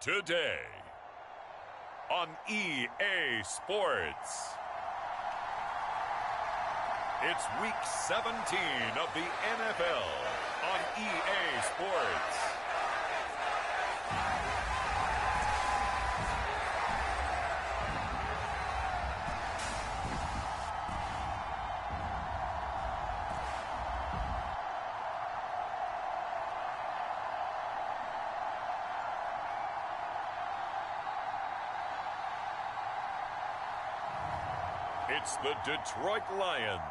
Today on EA Sports. It's week 17 of the NFL on EA Sports. It's the Detroit Lions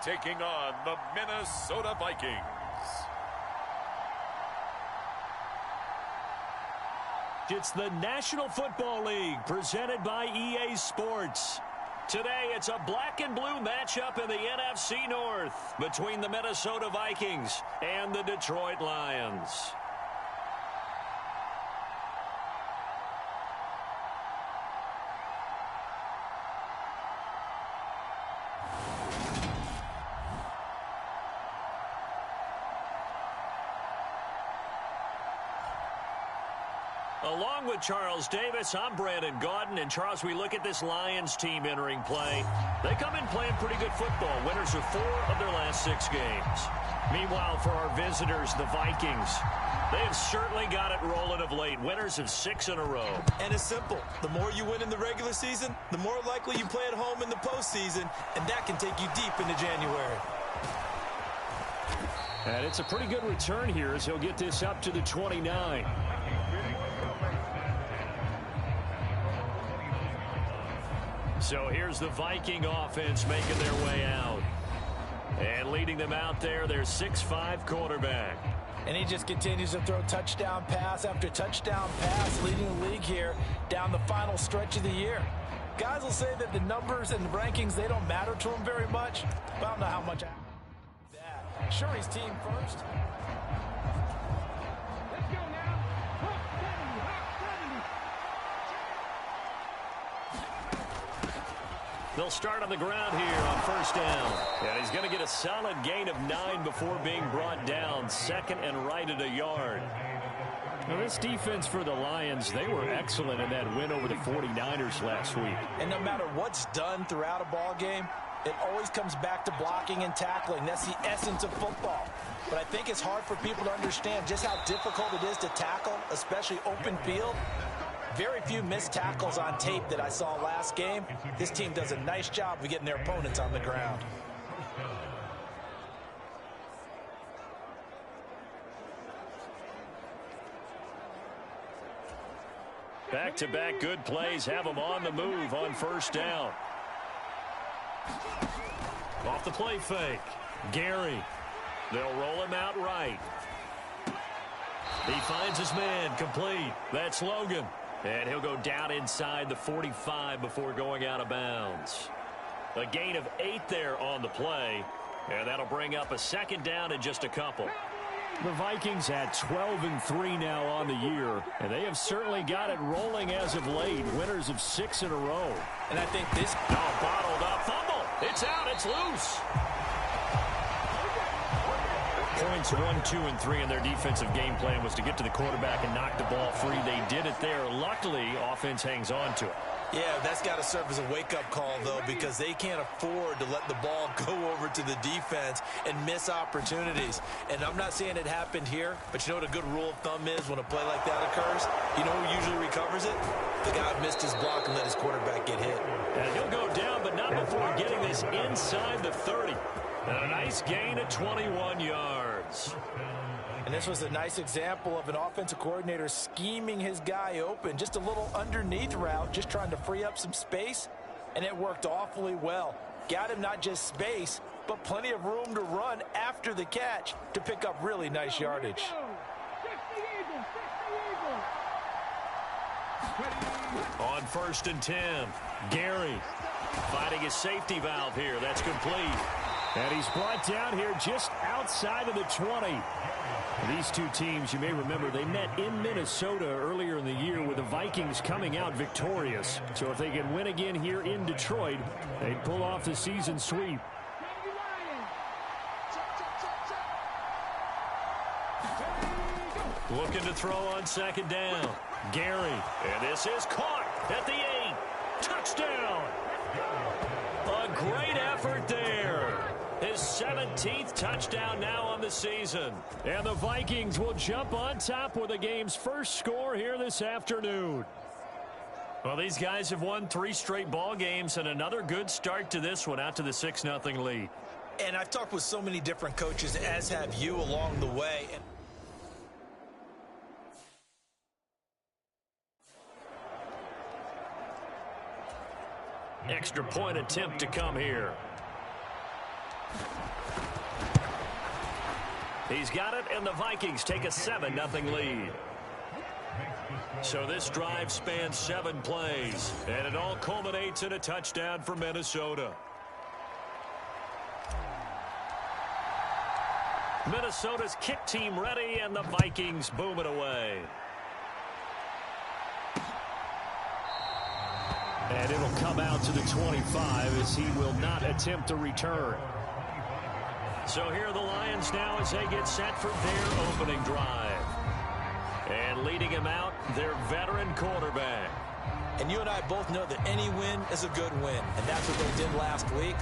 taking on the Minnesota Vikings. It's the National Football League presented by EA Sports. Today it's a black and blue matchup in the NFC North between the Minnesota Vikings and the Detroit Lions. Along with Charles Davis, I'm Brandon Gaudin. And Charles, we look at this Lions team entering play. They come in playing pretty good football. Winners of 4 of their last 6 games. Meanwhile, for our visitors, the Vikings, they have certainly got it rolling of late. Winners of 6 in a row. And it's simple. The more you win in the regular season, the more likely you play at home in the postseason. And that can take you deep into January. And it's a pretty good return here as he'll get this up to the 29. So here's the Viking offense making their way out. And leading them out there, their 6'5" quarterback. And he just continues to throw touchdown pass after touchdown pass, leading the league here down the final stretch of the year. Guys will say that the numbers and the rankings, they don't matter to him very much. But I don't know how much that. Sure, he's team first. They'll start on the ground here on first down. And he's going to get a solid gain of 9 before being brought down. Second and right at a yard. Now, this defense for the Lions, they were excellent in that win over the 49ers last week. And no matter what's done throughout a ball game, it always comes back to blocking and tackling. That's the essence of football. But I think it's hard for people to understand just how difficult it is to tackle, especially open field. Very few missed tackles on tape that I saw last game. This team does a nice job of getting their opponents on the ground. Back-to-back good plays have them on the move on first down. Off the play fake. Gary. They'll roll him out right. He finds his man complete. That's Logan. And he'll go down inside the 45 before going out of bounds. A gain of 8 there on the play. And that'll bring up a second down in just a couple. The Vikings at 12-3 now on the year. And they have certainly got it rolling as of late. Winners of 6 in a row. And I think this... Oh, bottled up. Fumble. It's out. It's loose. Points 1, 2, and 3 in their defensive game plan was to get to the quarterback and knock the ball free. They did it there. Luckily, offense hangs on to it. Yeah, that's got to serve as a wake-up call, though, because they can't afford to let the ball go over to the defense and miss opportunities. And I'm not saying it happened here, but you know what a good rule of thumb is when a play like that occurs? You know who usually recovers it? The guy who missed his block and let his quarterback get hit. And he'll go down, but not before getting this inside the 30. And a nice gain of 21 yards. And this was a nice example of an offensive coordinator scheming his guy open. Just a little underneath route, just trying to free up some space. And it worked awfully well. Got him not just space, but plenty of room to run after the catch to pick up really nice yardage. On first and 10, Gary finding his safety valve here. That's complete. And he's brought down here just outside of the 20. These two teams, you may remember, they met in Minnesota earlier in the year with the Vikings coming out victorious. So if they can win again here in Detroit, they'd pull off the season sweep. Looking to throw on second down. Gary. And this is caught at the 8. Touchdown. A great effort there. His 17th touchdown now on the season. And the Vikings will jump on top with the game's first score here this afternoon. Well, these guys have won 3 straight ball games and another good start to this one out to the 6-0 lead. And I've talked with so many different coaches, as have you, along the way. Extra point attempt to come here. He's got it, and the Vikings take a 7-0 lead. So this drive spans 7 plays, and it all culminates in a touchdown for Minnesota. Minnesota's kick team ready, and the Vikings boom it away. And it'll come out to the 25 as he will not attempt a return. So here are the Lions now as they get set for their opening drive. And leading him out, their veteran quarterback. And you and I both know that any win is a good win. And that's what they did last week.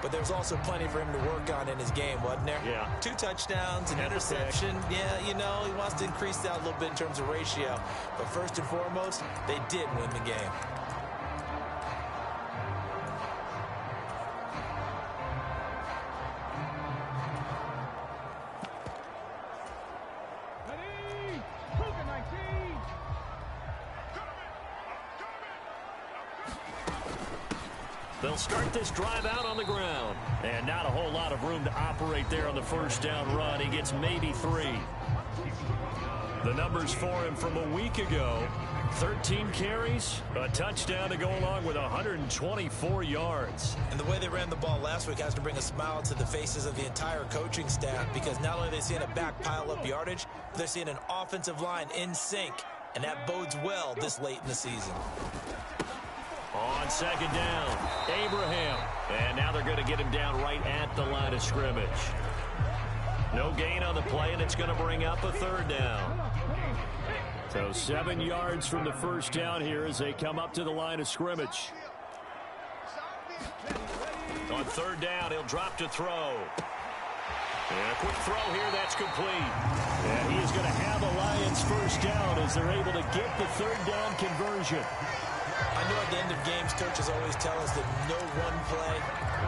But there's also plenty for him to work on in his game, wasn't there? Yeah. 2 touchdowns, an interception. Yeah, you know, he wants to increase that a little bit in terms of ratio. But first and foremost, they did win the game. They'll start this drive out on the ground. And not a whole lot of room to operate there on the first down run. He gets maybe 3. The numbers for him from a week ago: 13 carries, a touchdown to go along with 124 yards. And the way they ran the ball last week has to bring a smile to the faces of the entire coaching staff, because not only are they seeing a back pile up yardage, they're seeing an offensive line in sync. And that bodes well this late in the season. On second down, Abraham. And now they're going to get him down right at the line of scrimmage. No gain on the play, and it's going to bring up a 3rd down. So 7 yards from the first down here as they come up to the line of scrimmage. On 3rd down, he'll drop to throw. And a quick throw here, that's complete. And he is going to have a Lions first down as they're able to get the 3rd down conversion. I know at the end of games, coaches always tell us that no one play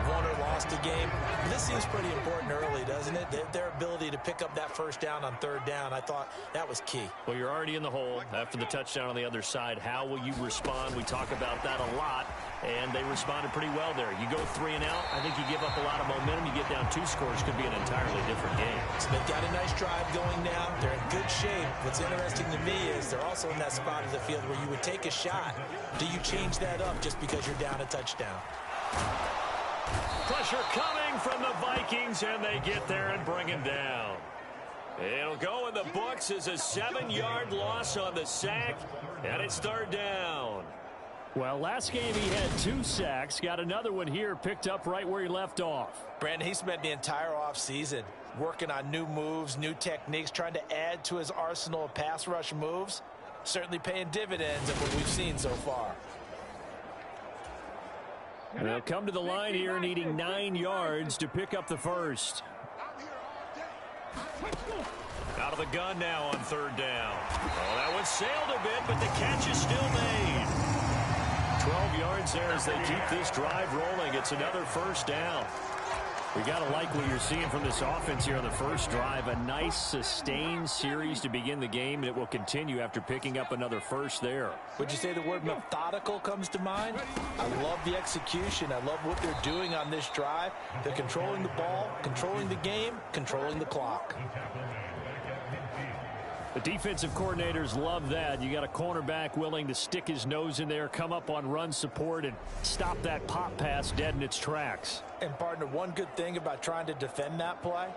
won or lost a game. This seems pretty important early, doesn't it? Their ability to pick up that first down on 3rd down, I thought that was key. Well, you're already in the hole after the touchdown on the other side. How will you respond? We talk about that a lot, and they responded pretty well there. You go 3 and out, I think you give up a lot of momentum. You get down 2 scores, could be an entirely different game. So they've got a nice drive going now. They're in good shape. What's interesting to me is they're also in that spot of the field where you would take a shot. Do you change that up just because you're down a touchdown? Pressure coming from the Vikings, and they get there and bring him down. It'll go in the books as a 7-yard loss on the sack, and it's 3rd down. Well, last game he had 2 sacks, got another one here, picked up right where he left off. Brandon, he spent the entire offseason working on new moves, new techniques, trying to add to his arsenal of pass rush moves. Certainly paying dividends in what we've seen so far. And they'll come to the line here needing 9 yards to pick up the first. Out of the gun now on 3rd down. Oh, that one sailed a bit, but the catch is still made. 12 yards there as they keep this drive rolling. It's another first down. We got to like what you're seeing from this offense here on the first drive. A nice sustained series to begin the game, and it will continue after picking up another first there. Would you say the word methodical comes to mind? I love the execution. I love what they're doing on this drive. They're controlling the ball, controlling the game, controlling the clock. The defensive coordinators love that. You got a cornerback willing to stick his nose in there, come up on run support, and stop that pop pass dead in its tracks. And, partner, one good thing about trying to defend that play,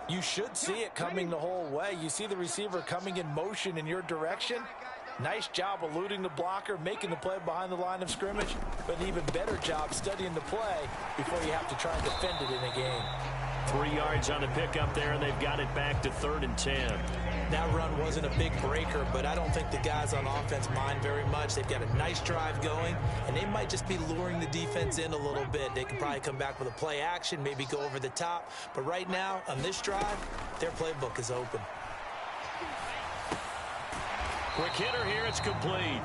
you should see it coming the whole way. You see the receiver coming in motion in your direction. Nice job eluding the blocker, making the play behind the line of scrimmage, but an even better job studying the play before you have to try and defend it in a game. 3 yards on the pickup there, and they've got it back to 3rd and 10. That run wasn't a big breaker, but I don't think the guys on offense mind very much. They've got a nice drive going, and they might just be luring the defense in a little bit. They can probably come back with a play action, maybe go over the top. But right now, on this drive, their playbook is open. Quick hitter here, it's complete.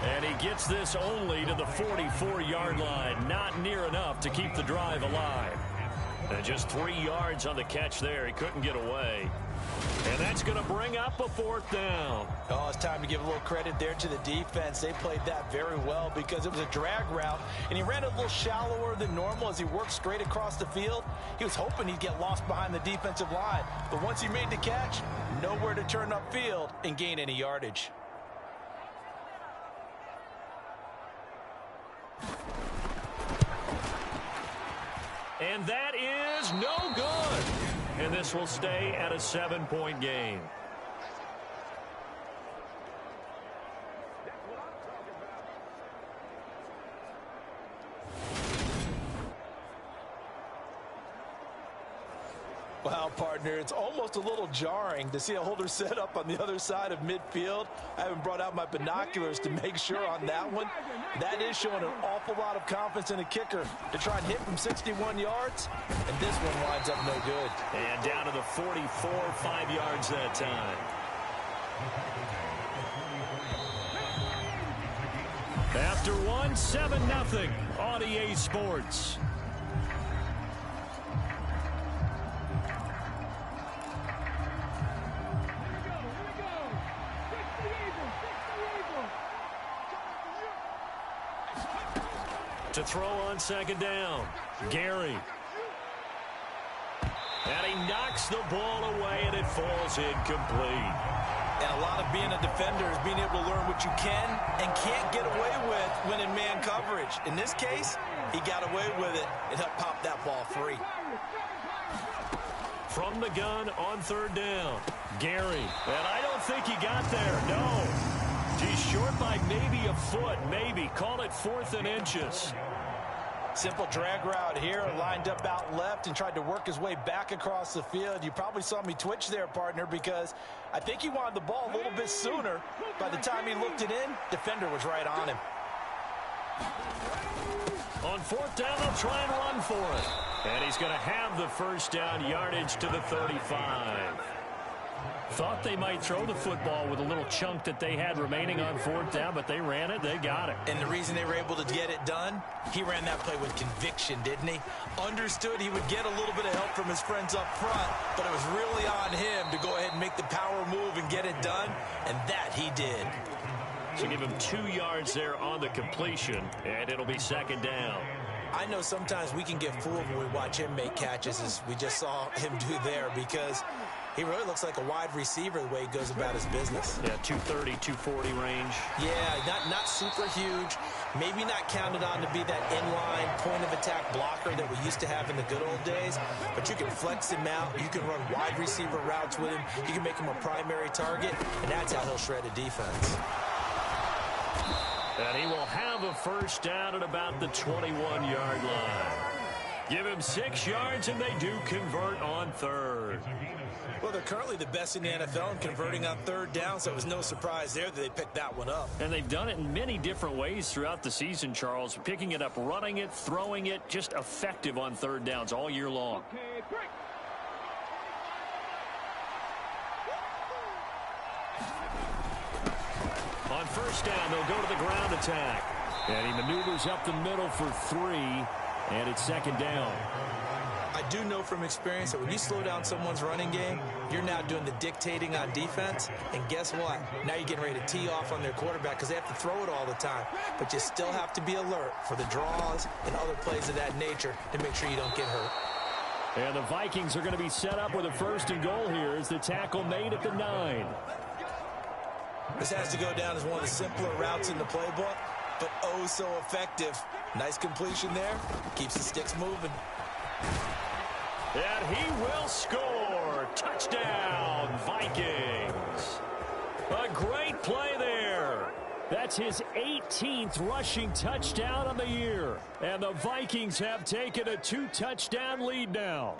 And he gets this only to the 44-yard line. Not near enough to keep the drive alive. And just 3 yards on the catch there. He couldn't get away. And that's going to bring up a 4th down. Oh, it's time to give a little credit there to the defense. They played that very well because it was a drag route, and he ran a little shallower than normal as he worked straight across the field. He was hoping he'd get lost behind the defensive line. But once he made the catch, nowhere to turn upfield and gain any yardage. And that is no good. And this will stay at a 7-point game. Wow, partner, it's almost a little jarring to see a holder set up on the other side of midfield. I haven't brought out my binoculars to make sure on that one. That is showing an awful lot of confidence in a kicker to try and hit from 61 yards, and this one winds up no good. And down to the 44, 5 yards that time. After one, 7-0 on EA Sports. To throw on 2nd down, Gary. And he knocks the ball away, and it falls incomplete. And a lot of being a defender is being able to learn what you can and can't get away with when in man coverage. In this case, he got away with it and helped pop that ball free. From the gun on 3rd down, Gary. And I don't think he got there, no. He's short by maybe a foot, maybe. Call it 4th and inches. Simple drag route here, lined up out left and tried to work his way back across the field. You probably saw me twitch there, partner, because I think he wanted the ball a little bit sooner. By the time he looked it in, defender was right on him. On 4th down, they'll try and run for it. And he's going to have the 1st down, yardage to the 35. Thought they might throw the football with a little chunk that they had remaining on 4th down, but they ran it, they got it. And the reason they were able to get it done, he ran that play with conviction, didn't he? Understood he would get a little bit of help from his friends up front, but it was really on him to go ahead and make the power move and get it done, and that he did. So give him 2 yards there on the completion, and it'll be 2nd down. I know sometimes we can get fooled when we watch him make catches, as we just saw him do there, because he really looks like a wide receiver the way he goes about his business. Yeah, 230, 240 range. Yeah, not super huge. Maybe not counted on to be that inline point-of-attack blocker that we used to have in the good old days. But you can flex him out. You can run wide receiver routes with him. You can make him a primary target, and that's how he'll shred a defense. And he will have a 1st down at about the 21-yard line. Give him 6 yards, and they do convert on 3rd. Well, they're currently the best in the NFL in converting on 3rd down, so it was no surprise there that they picked that one up. And they've done it in many different ways throughout the season, Charles. Picking it up, running it, throwing it, just effective on 3rd downs all year long. On 1st down, they'll go to the ground attack. And he maneuvers up the middle for 3, and it's 2nd down. I do know from experience that when you slow down someone's running game, you're now doing the dictating on defense. And guess what? Now you're getting ready to tee off on their quarterback because they have to throw it all the time. But you still have to be alert for the draws and other plays of that nature to make sure you don't get hurt. And the Vikings are going to be set up with a 1st and goal here as the tackle made at the 9. This has to go down as one of the simpler routes in the playbook, but oh so effective. Nice completion there. Keeps the sticks moving. And he will score. Touchdown, Vikings. A great play there. That's his 18th rushing touchdown on the year. And the Vikings have taken a 2-touchdown lead now.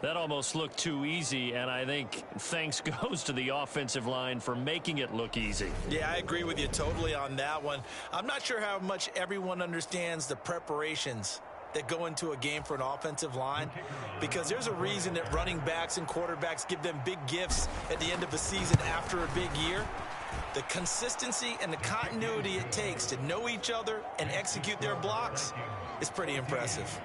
That almost looked too easy, and I think thanks goes to the offensive line for making it look easy. Yeah, I agree with you totally on that one. I'm not sure how much everyone understands the preparations that go into a game for an offensive line, because there's a reason that running backs and quarterbacks give them big gifts at the end of the season after a big year. The consistency and the continuity it takes to know each other and execute their blocks is pretty impressive.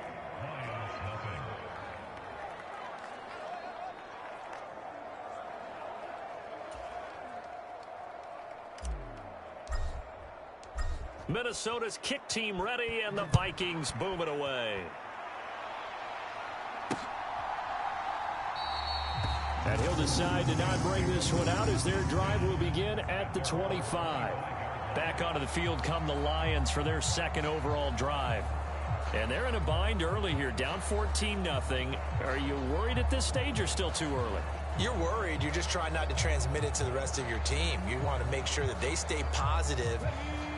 Minnesota's kick team ready, and the Vikings boom it away. And he'll decide to not bring this one out as their drive will begin at the 25. Back onto the field come the Lions for their second overall drive. And they're in a bind early here, down 14-0. Are you worried at this stage or still too early? You're worried. You're just trying not to transmit it to the rest of your team. You want to make sure that they stay positive.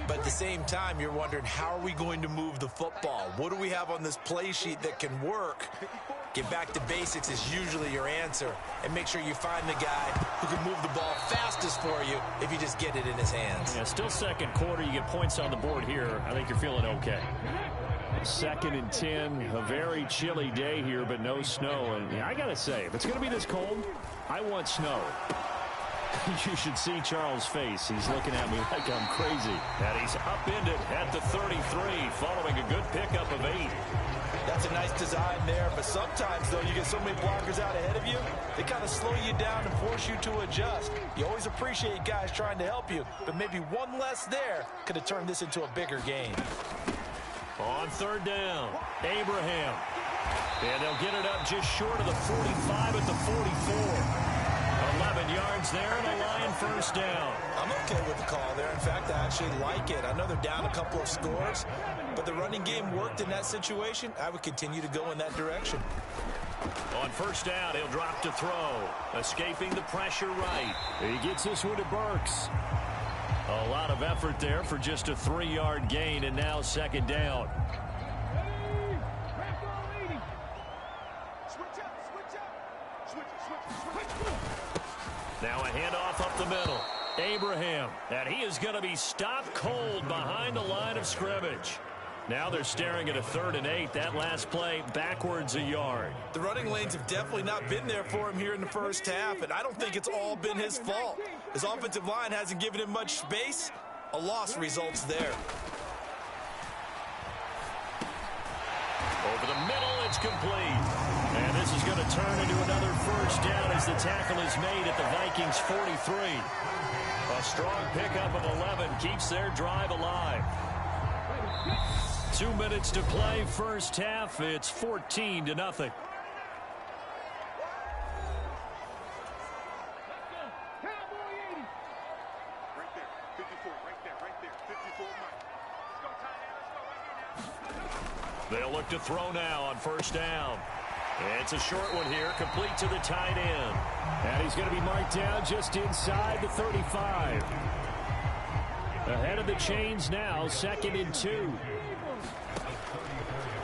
But at the same time, you're wondering, how are we going to move the football? What do we have on this play sheet that can work? Get back to basics is usually your answer. And make sure you find the guy who can move the ball fastest for you if you just get it in his hands. Yeah, still second quarter. You get points on the board here. I think you're feeling okay. 2nd and 10. A very chilly day here, but no snow. And yeah, I got to say, if it's going to be this cold, I want snow. You should see Charles' face. He's looking at me like I'm crazy. And he's upended at the 33 following a good pickup of 8. That's a nice design there, but sometimes, though, you get so many blockers out ahead of you, they kind of slow you down and force you to adjust. You always appreciate guys trying to help you, but maybe one less there could have turned this into a bigger game. On 3rd down, Abraham. And they'll get it up just short of the 45 at the 44. 11 yards there and a Lion first down. I'm okay with the call there. In fact, I actually like it. I know they're down a couple of scores, but the running game worked in that situation. I would continue to go in that direction. On 1st down, he'll drop to throw. Escaping the pressure right. He gets this one to Burks. A lot of effort there for just a 3-yard gain, and now 2nd down. Now a handoff up the middle. Abraham, and he is going to be stopped cold behind the line of scrimmage. Now they're staring at a 3rd and 8. That last play backwards a yard. The running lanes have definitely not been there for him here in the first half, and I don't think it's all been his fault. His offensive line hasn't given him much space. A loss results there. Over the middle, it's complete. And this is going to turn into another first down as the tackle is made at the Vikings 43. A strong pickup of 11 keeps their drive alive. 2 minutes to play first half. It's 14-0. They'll look to throw now on 1st down. It's a short one here, complete to the tight end. And he's going to be marked down just inside the 35. Ahead of the chains now, 2nd and 2.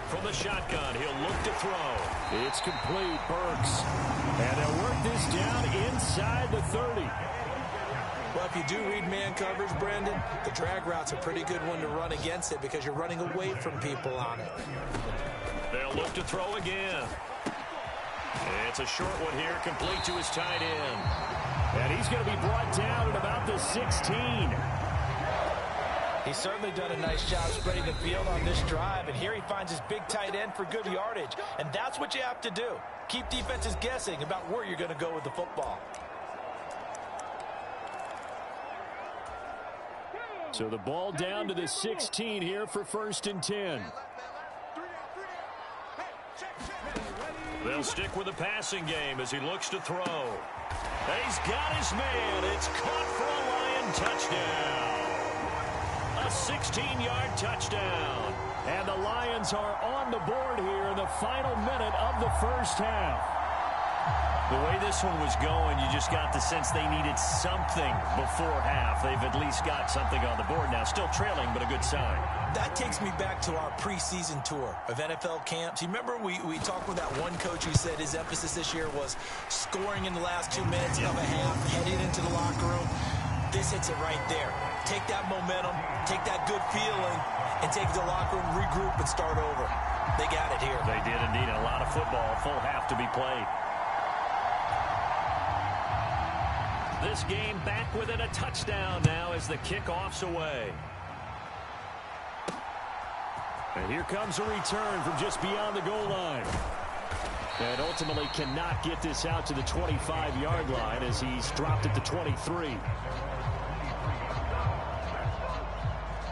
From the shotgun, he'll look to throw. It's complete, Burks. And they'll work this down inside the 30. Well, if you do read man coverage, Brandon, the drag route's a pretty good one to run against it because you're running away from people on it. They'll look to throw again. It's a short one here, complete to his tight end. And he's going to be brought down at about the 16. He's certainly done a nice job spreading the field on this drive, and here he finds his big tight end for good yardage. And that's what you have to do. Keep defenses guessing about where you're going to go with the football. So the ball down to the 16 here for 1st and 10. They'll stick with the passing game as he looks to throw. And he's got his man. It's caught for a Lion touchdown. A 16-yard touchdown. And the Lions are on the board here in the final minute of the first half. The way this one was going, you just got the sense they needed something before half. They've at least got something on the board now. Still trailing, but a good sign. That takes me back to our preseason tour of NFL camps. You remember we talked with that one coach who said his emphasis this year was scoring in the last 2 minutes of a half, heading into the locker room. This hits it right there. Take that momentum, take that good feeling, and take it to the locker room, regroup, and start over. They got it here. They did indeed. A lot of football, full half to be played. This game back within a touchdown now as the kickoff's away. And here comes a return from just beyond the goal line. And ultimately cannot get this out to the 25-yard line as he's dropped at the 23.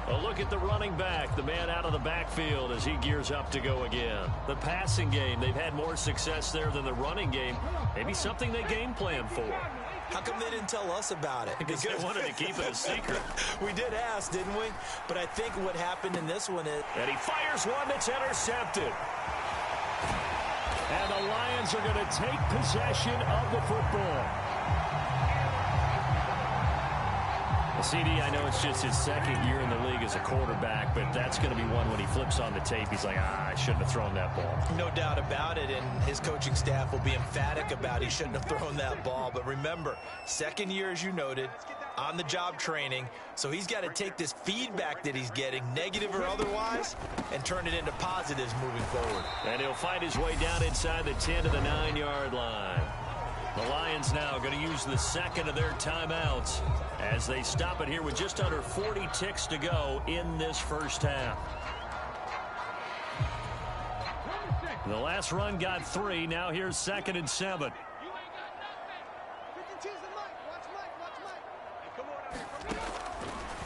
A look at the running back, the man out of the backfield as he gears up to go again. The passing game, they've had more success there than the running game. Maybe something they game plan for. How come they didn't tell us about it? Because they wanted to keep it a secret. We did ask, didn't we? But I think what happened in this one is... And he fires one that's intercepted. And the Lions are going to take possession of the football. CD, I know it's just his second year in the league as a quarterback, but that's going to be one when he flips on the tape. He's like, I shouldn't have thrown that ball. No doubt about it, and his coaching staff will be emphatic about he shouldn't have thrown that ball. But remember, second year, as you noted, on-the-job training, so he's got to take this feedback that he's getting, negative or otherwise, and turn it into positives moving forward. And he'll find his way down inside the 10 to the 9-yard line. The Lions now going to use the second of their timeouts as they stop it here with just under 40 ticks to go in this first half. The last run got 3. Now here's 2nd and 7.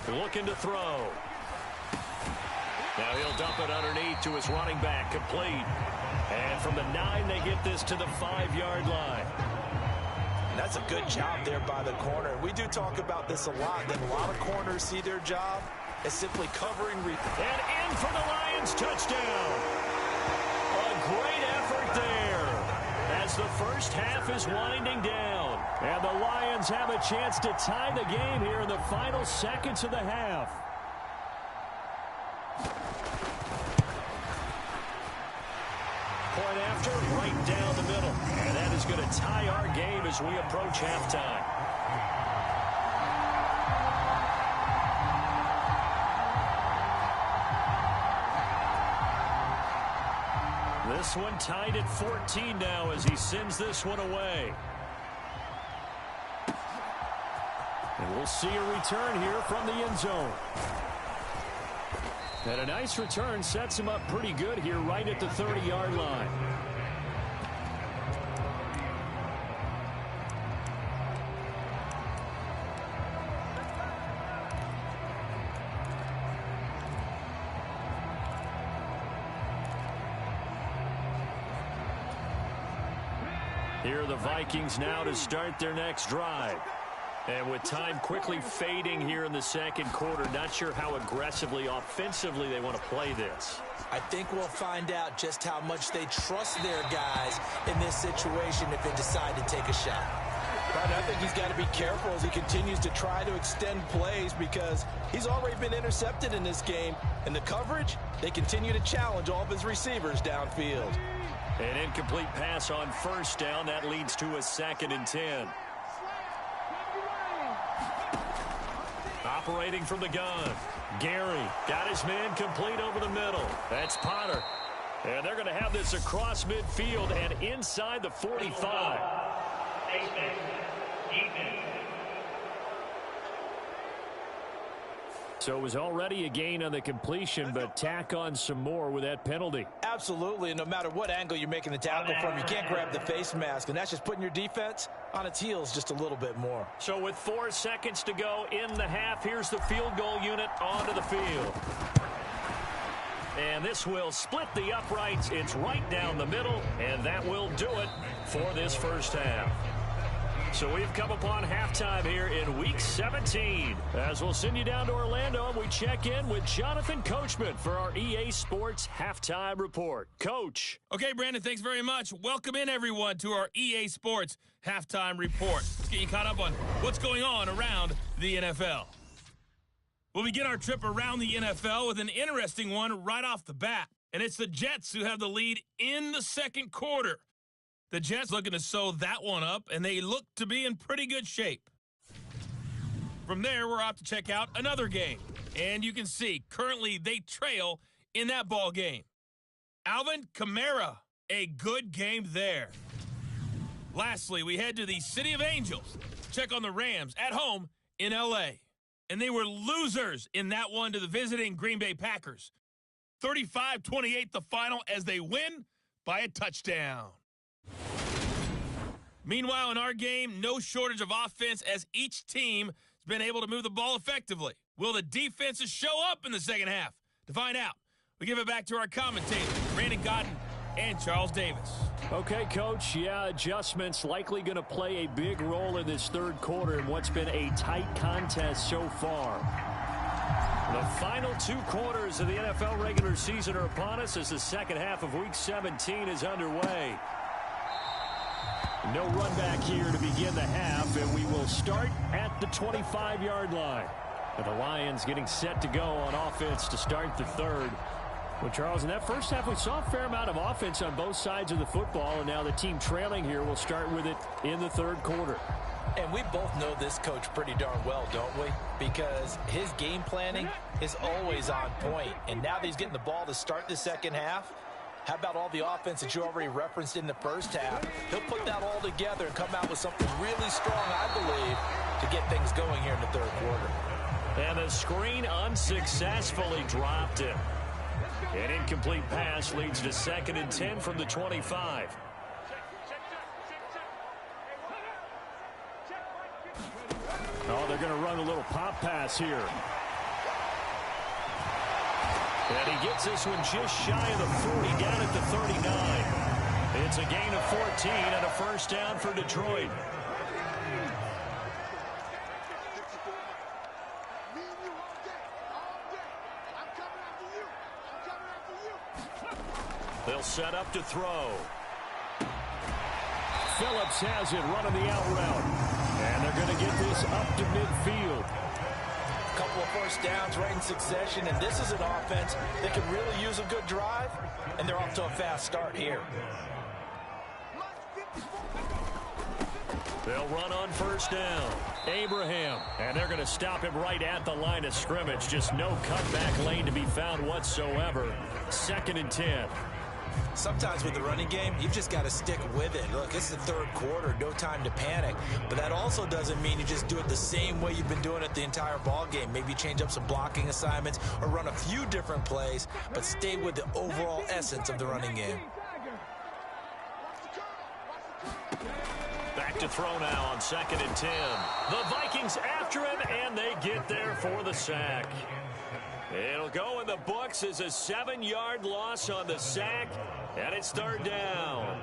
Looking to throw. Now he'll dump it underneath to his running back, complete. And from the 9, they get this to the 5-yard line. That's a good job there by the corner. We do talk about this a lot, that a lot of corners see their job as simply covering. And in for the Lions touchdown. A great effort there as the first half is winding down. And the Lions have a chance to tie the game here in the final seconds of the half. Point after, right down the middle. And that is going to tie our game as we approach halftime. This one tied at 14 now as he sends this one away. And we'll see a return here from the end zone. And a nice return sets him up pretty good here right at the 30-yard line. Here are the Vikings now to start their next drive. And with time quickly fading here in the second quarter, not sure how aggressively, offensively they want to play this. I think we'll find out just how much they trust their guys in this situation if they decide to take a shot. But I think he's got to be careful as he continues to try to extend plays because he's already been intercepted in this game. And the coverage, they continue to challenge all of his receivers downfield. An incomplete pass on first down. That leads to a 2nd and 10. Operating from the gun. Gary got his man complete over the middle. That's Potter. And they're going to have this across midfield and inside the 45. So it was already a gain on the completion, but tack on some more with that penalty. Absolutely, and no matter what angle you're making the tackle from, you can't grab the face mask, and that's just putting your defense on its heels just a little bit more. So with 4 seconds to go in the half, here's the field goal unit onto the field. And this will split the uprights. It's right down the middle, and that will do it for this first half. So we've come upon halftime here in Week 17. As we'll send you down to Orlando, and we check in with Jonathan Coachman for our EA Sports Halftime Report. Coach. Okay, Brandon, thanks very much. Welcome in, everyone, to our EA Sports Halftime Report. Let's get you caught up on what's going on around the NFL. We'll begin our trip around the NFL with an interesting one right off the bat. And it's the Jets who have the lead in the second quarter. The Jets looking to sew that one up, and they look to be in pretty good shape. From there, we're off to check out another game. And you can see, currently they trail in that ball game. Alvin Kamara, a good game there. Lastly, we head to the City of Angels to check on the Rams at home in L.A. And they were losers in that one to the visiting Green Bay Packers. 35-28 the final as they win by a touchdown. Meanwhile, in our game, no shortage of offense as each team has been able to move the ball effectively. Will the defenses show up in the second half? To find out, we give it back to our commentators, Brandon Godden and Charles Davis. Okay, Coach. Yeah, adjustments likely going to play a big role in this third quarter in what's been a tight contest so far. The final two quarters of the NFL regular season are upon us as the second half of Week 17 is underway. No run back here to begin the half, and we will start at the 25-yard line. And the Lions getting set to go on offense to start the third. Well, Charles, in that first half, we saw a fair amount of offense on both sides of the football, and now the team trailing here will start with it in the third quarter. And we both know this coach pretty darn well, don't we? Because his game planning is always on point. And now that he's getting the ball to start the second half, how about all the offense that you already referenced in the first half? He'll put that all together and come out with something really strong, I believe, to get things going here in the third quarter. And the screen unsuccessfully dropped him. An incomplete pass leads to 2nd and 10 from the 25. Oh, they're going to run a little pop pass here. And he gets this one just shy of the 40, down at the 39. It's a gain of 14 and a first down for Detroit. They'll set up to throw. Phillips has it running the out route. And they're going to get this up to midfield. A couple of first downs right in succession, and this is an offense that can really use a good drive, and they're off to a fast start here. They'll run on first down. Abraham. And they're going to stop him right at the line of scrimmage. Just no cutback lane to be found whatsoever. 2nd and 10. Sometimes with the running game, you've just got to stick with it. Look, it's the third quarter, no time to panic. But that also doesn't mean you just do it the same way you've been doing it the entire ball game. Maybe change up some blocking assignments or run a few different plays, but stay with the overall essence of the running game. Back to throw now on 2nd and 10. The Vikings after him, and they get there for the sack. It'll go in the books as a 7-yard loss on the sack, and it's third down.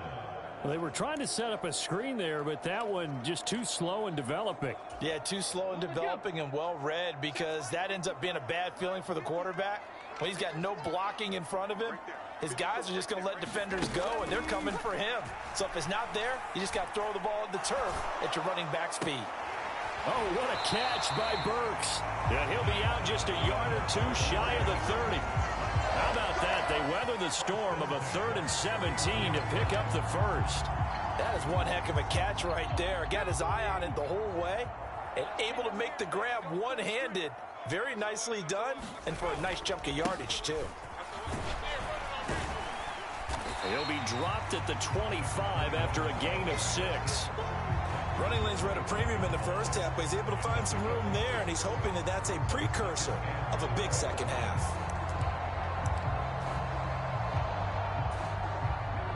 Well, they were trying to set up a screen there, but that one just too slow in developing. Yeah, too slow in developing and well read, because that ends up being a bad feeling for the quarterback. When he's got no blocking in front of him, his guys are just going to let defenders go, and they're coming for him. So if it's not there, you just got to throw the ball at the turf at your running back speed. Oh, what a catch by Burks. And he'll be out just a yard or two shy of the 30. How about that? They weather the storm of a 3rd and 17 to pick up the first. That is one heck of a catch right there. Got his eye on it the whole way and able to make the grab one-handed. Very nicely done, and for a nice chunk of yardage, too. He'll be dropped at the 25 after a gain of 6. Running lanes were at a premium in the first half, but he's able to find some room there, and he's hoping that that's a precursor of a big second half.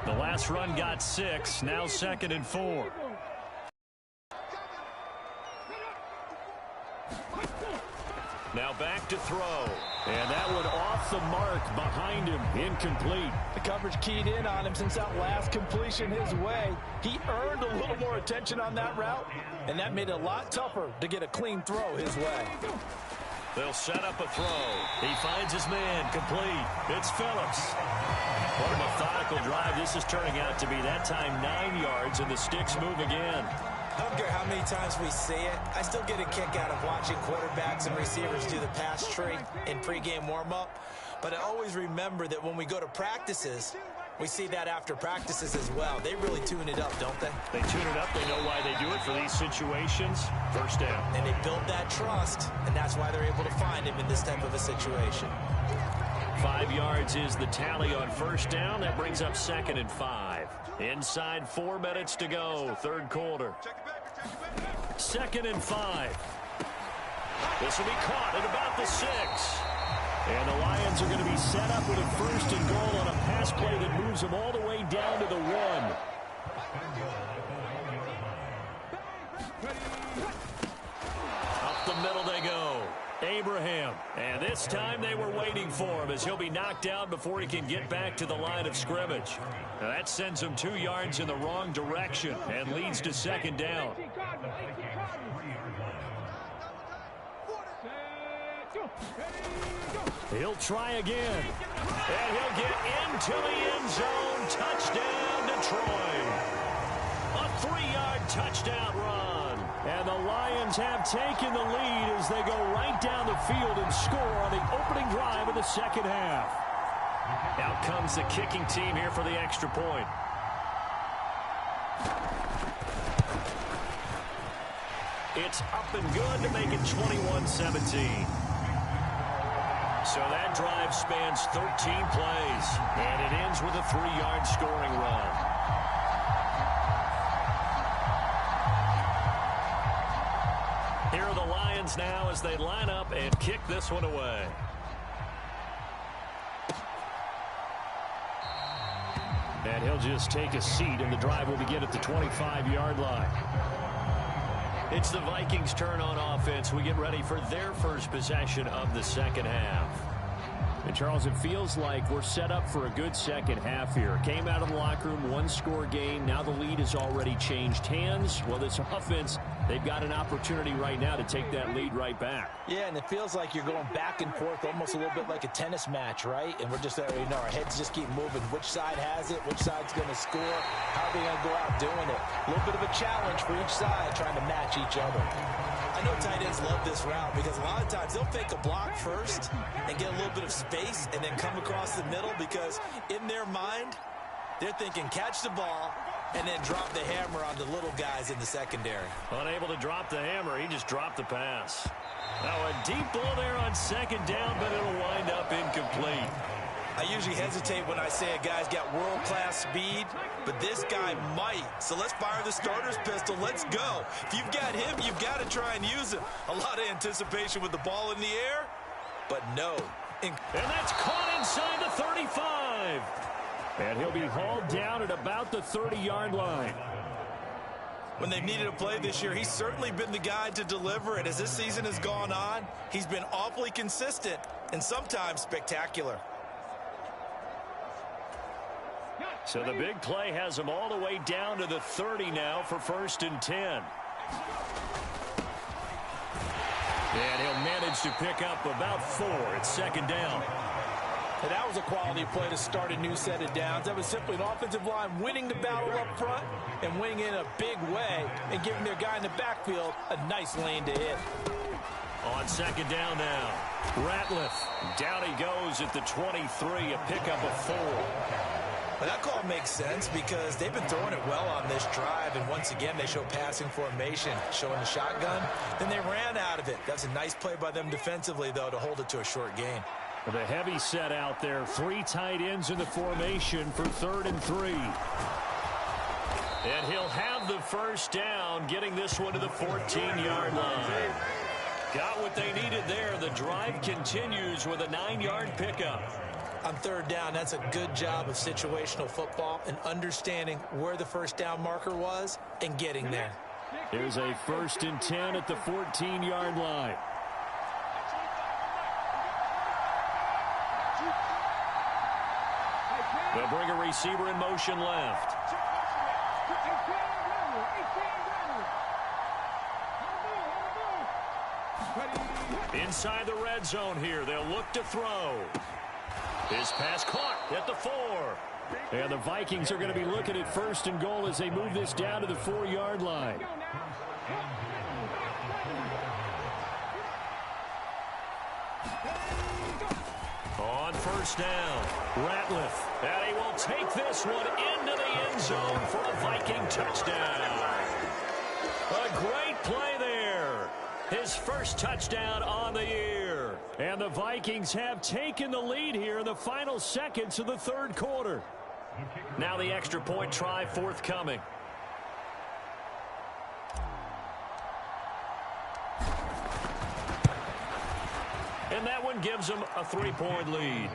The last run got 6, now 2nd and 4. Now back to throw. And that one off the mark behind him, incomplete. The coverage keyed in on him since that last completion his way. He earned a little more attention on that route, and that made it a lot tougher to get a clean throw his way. They'll set up a throw. He finds his man, complete. It's Phillips. What a methodical drive this is turning out to be. That time 9 yards, and the sticks move again. I don't care how many times we see it. I still get a kick out of watching quarterbacks and receivers do the pass tree in pregame warm-up. But I always remember that when we go to practices, we see that after practices as well. They really tune it up, don't they? They tune it up. They know why they do it for these situations. First down. And they build that trust, and that's why they're able to find him in this type of a situation. 5 yards is the tally on first down. That brings up 2nd and 5. Inside 4 minutes to go, third quarter. 2nd and 5. This will be caught at about the 6. And the Lions are going to be set up with a 1st and goal on a pass play that moves them all the way down to the 1. Up the middle they go. Abraham. And this time they were waiting for him as he'll be knocked down before he can get back to the line of scrimmage. Now that sends him 2 yards in the wrong direction and leads to 2nd down. He'll try again. And he'll get into the end zone. Touchdown, Detroit. A 3-yard touchdown run. And the Lions have taken the lead as they go right down the field and score on the opening drive of the second half. Out comes the kicking team here for the extra point. It's up and good to make it 21-17. So that drive spans 13 plays, and it ends with a 3-yard scoring run. Here are the Lions now as they line up and kick this one away. And he'll just take a seat, and the drive will begin at the 25-yard line. It's the Vikings' turn on offense. We get ready for their first possession of the second half. And Charles, it feels like we're set up for a good second half here. Came out of the locker room, 1-score game. Now the lead has already changed hands. Well, this offense, they've got an opportunity right now to take that lead right back. Yeah, and it feels like you're going back and forth almost a little bit like a tennis match, right? And we're just, our heads just keep moving. Which side has it? Which side's going to score? How are they going to go out doing it? A little bit of a challenge for each side trying to match each other. I know tight ends love this route because a lot of times they'll fake a block first and get a little bit of space and then come across the middle because in their mind, they're thinking catch the ball and then drop the hammer on the little guys in the secondary. Unable to drop the hammer, he just dropped the pass. Now a deep ball there on 2nd down, but it'll wind up incomplete. I usually hesitate when I say a guy's got world-class speed, but this guy might. So let's fire the starter's pistol. Let's go. If you've got him, you've got to try and use him. A lot of anticipation with the ball in the air, but no. And that's caught inside the 35. And he'll be hauled down at about the 30-yard line. When they've needed a play this year, he's certainly been the guy to deliver it. As this season has gone on, he's been awfully consistent and sometimes spectacular. So the big play has him all the way down to the 30 now for 1st and 10. And he'll manage to pick up about 4 at 2nd down. And that was a quality play to start a new set of downs. That was simply an offensive line winning the battle up front and winning in a big way and giving their guy in the backfield a nice lane to hit. On 2nd down now, Ratliff. Down he goes at the 23, a pickup of 4. Well, that call makes sense because they've been throwing it well on this drive, and once again they show passing formation, showing the shotgun. Then they ran out of it. That's a nice play by them defensively, though, to hold it to a short gain. The heavy set out there, 3 tight ends in the formation for 3rd and 3. And he'll have the 1st down, getting this one to the 14-yard line. Got what they needed there. The drive continues with a 9-yard pickup. On 3rd down, that's a good job of situational football and understanding where the 1st down marker was and getting there. Here's a 1st and 10 at the 14-yard line. They'll bring a receiver in motion left. Inside the red zone here, they'll look to throw. His pass caught at the 4. And the Vikings are going to be looking at 1st and goal as they move this down to the 4-yard line. On 1st down, Ratliff. And he will take this one into the end zone for a Viking touchdown. A great play there. His first touchdown on the year. And the Vikings have taken the lead here in the final seconds of the 3rd quarter. Now the extra point try forthcoming. And that one gives them a 3-point lead.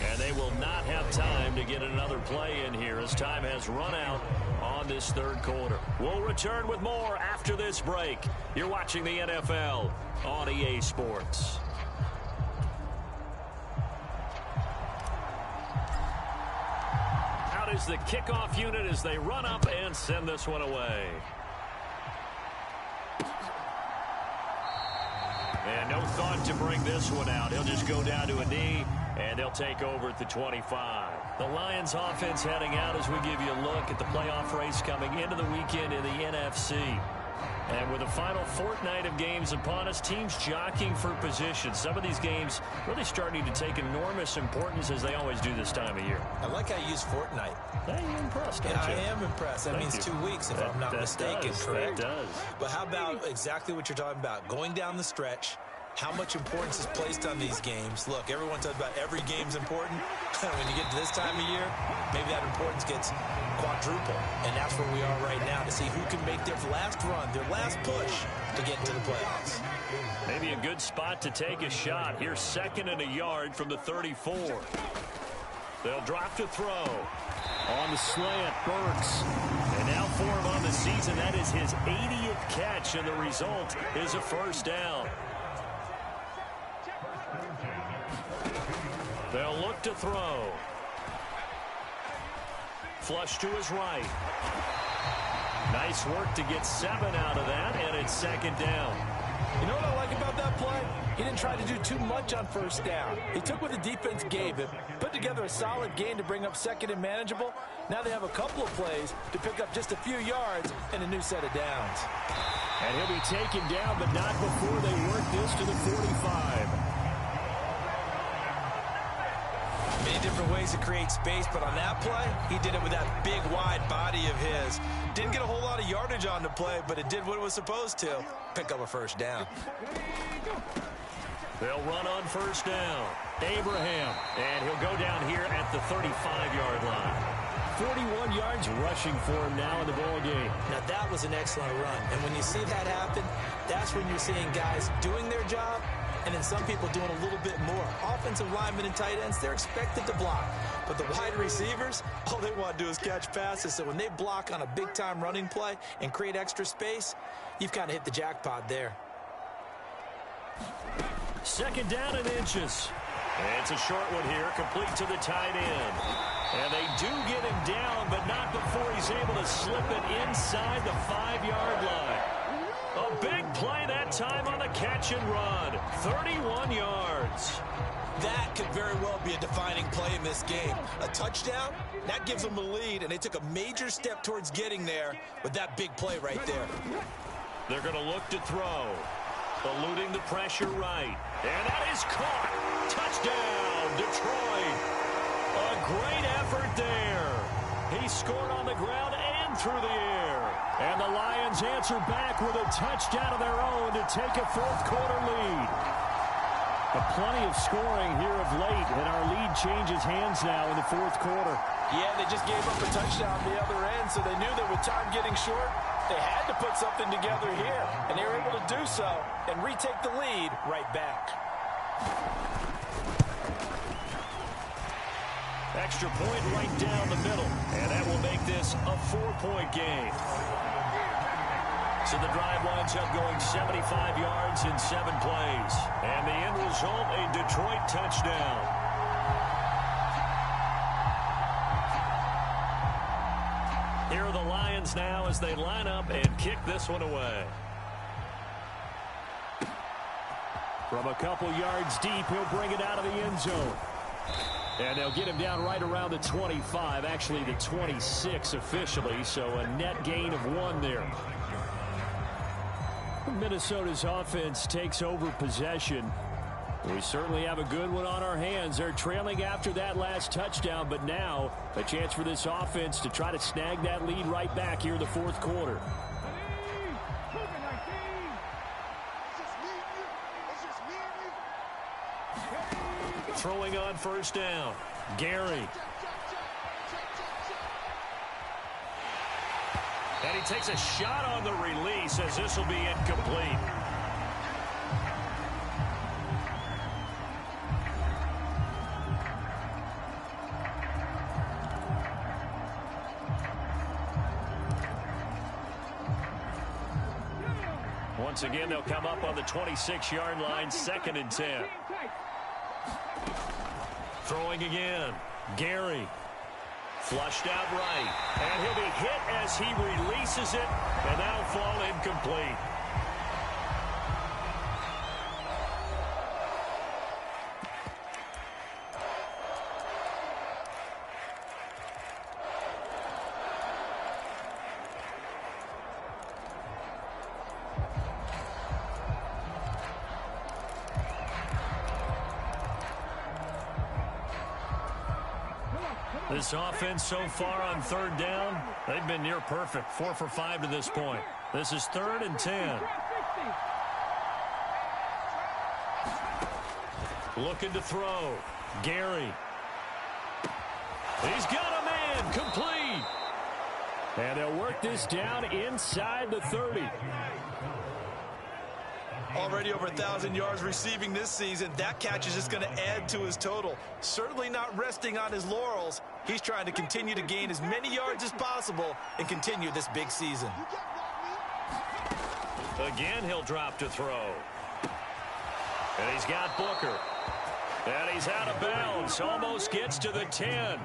And they will not have time to get another play in here as time has run out on this 3rd quarter. We'll return with more after this break. You're watching the NFL on EA Sports. Out is the kickoff unit as they run up and send this one away. And no thought to bring this one out. He'll just go down to a knee, and they'll take over at the 25. The Lions offense heading out as we give you a look at the playoff race coming into the weekend in the NFC. And with the final fortnight of games upon us, teams jockeying for position. Some of these games really starting to take enormous importance as they always do this time of year. I like how you use fortnight. Hey, you're impressed, aren't Yeah, you? I am impressed. That means 2 weeks, if I'm not mistaken, correct? That does. But how about exactly what you're talking about? Going down the stretch, how much importance is placed on these games. Look, everyone talks about every game's important. When you get to this time of year, maybe that importance gets quadruple. And that's where we are right now to see who can make their last run, their last push to get into the playoffs. Maybe a good spot to take a shot. Here's 2nd and a yard from the 34. They'll drop to throw. On the slant, Burks. And now for him on the season, that is his 80th catch, and the result is a 1st down. They'll look to throw. Flush to his right. Nice work to get 7 out of that, and it's 2nd down. You know what I like about that play? He didn't try to do too much on 1st down. He took what the defense gave him, put together a solid gain to bring up 2nd and manageable. Now they have a couple of plays to pick up just a few yards and a new set of downs. And he'll be taken down, but not before they work this to the 45. Many different ways to create space, but on that play, he did it with that big, wide body of his. Didn't get a whole lot of yardage on the play, but it did what it was supposed to. Pick up a 1st down. They'll run on 1st down. Abraham. And he'll go down here at the 35-yard line. 41 yards rushing for him now in the ball game. Now, that was an excellent run. And when you see that happen, that's when you're seeing guys doing their job and then some people doing a little bit more. Offensive linemen and tight ends, they're expected to block. But the wide receivers, all they want to do is catch passes. So when they block on a big-time running play and create extra space, you've kind of hit the jackpot there. 2nd down and inches. It's a short one here, complete to the tight end. And they do get him down, but not before he's able to slip it inside the 5-yard line. A big play that time on the catch and run. 31 yards. That could very well be a defining play in this game. A touchdown, that gives them the lead, and they took a major step towards getting there with that big play right there. They're going to look to throw. Eluding the pressure right. And that is caught. Touchdown, Detroit. A great effort there. He scored on the ground and through the air. And the Lions answer back with a touchdown of their own to take a 4th quarter lead. Plenty of scoring here of late, and our lead changes hands now in the 4th quarter. Yeah, they just gave up a touchdown on the other end, so they knew that with time getting short, they had to put something together here, and they were able to do so and retake the lead right back. Extra point right down the middle, and that will make this a 4-point game. So the drive winds up going 75 yards in 7 plays. And the end result, a Detroit touchdown. Here are the Lions now as they line up and kick this one away. From a couple yards deep, he'll bring it out of the end zone. And they'll get him down right around the 25, actually the 26 officially, so a net gain of 1 there. Minnesota's offense takes over possession. We certainly have a good one on our hands. They're trailing after that last touchdown, but now a chance for this offense to try to snag that lead right back here in the fourth quarter. Throwing on first down, Gary. And he takes a shot on the release as this will be incomplete. Once again, they'll come up on the 26-yard line, 2nd and 10. Throwing again, Gary. Flushed out right, and he'll be hit as he releases it, and that'll fall incomplete. This offense so far on 3rd down, they've been near perfect. 4 for 5 to this point. This is 3rd and 10. Looking to throw. Gary. He's got a man. Complete. And they'll work this down inside the 30. Already over 1,000 yards receiving this season. That catch is just going to add to his total. Certainly not resting on his laurels. He's trying to continue to gain as many yards as possible and continue this big season. Again, he'll drop to throw. And he's got Booker. And he's out of bounds. Almost gets to the 10.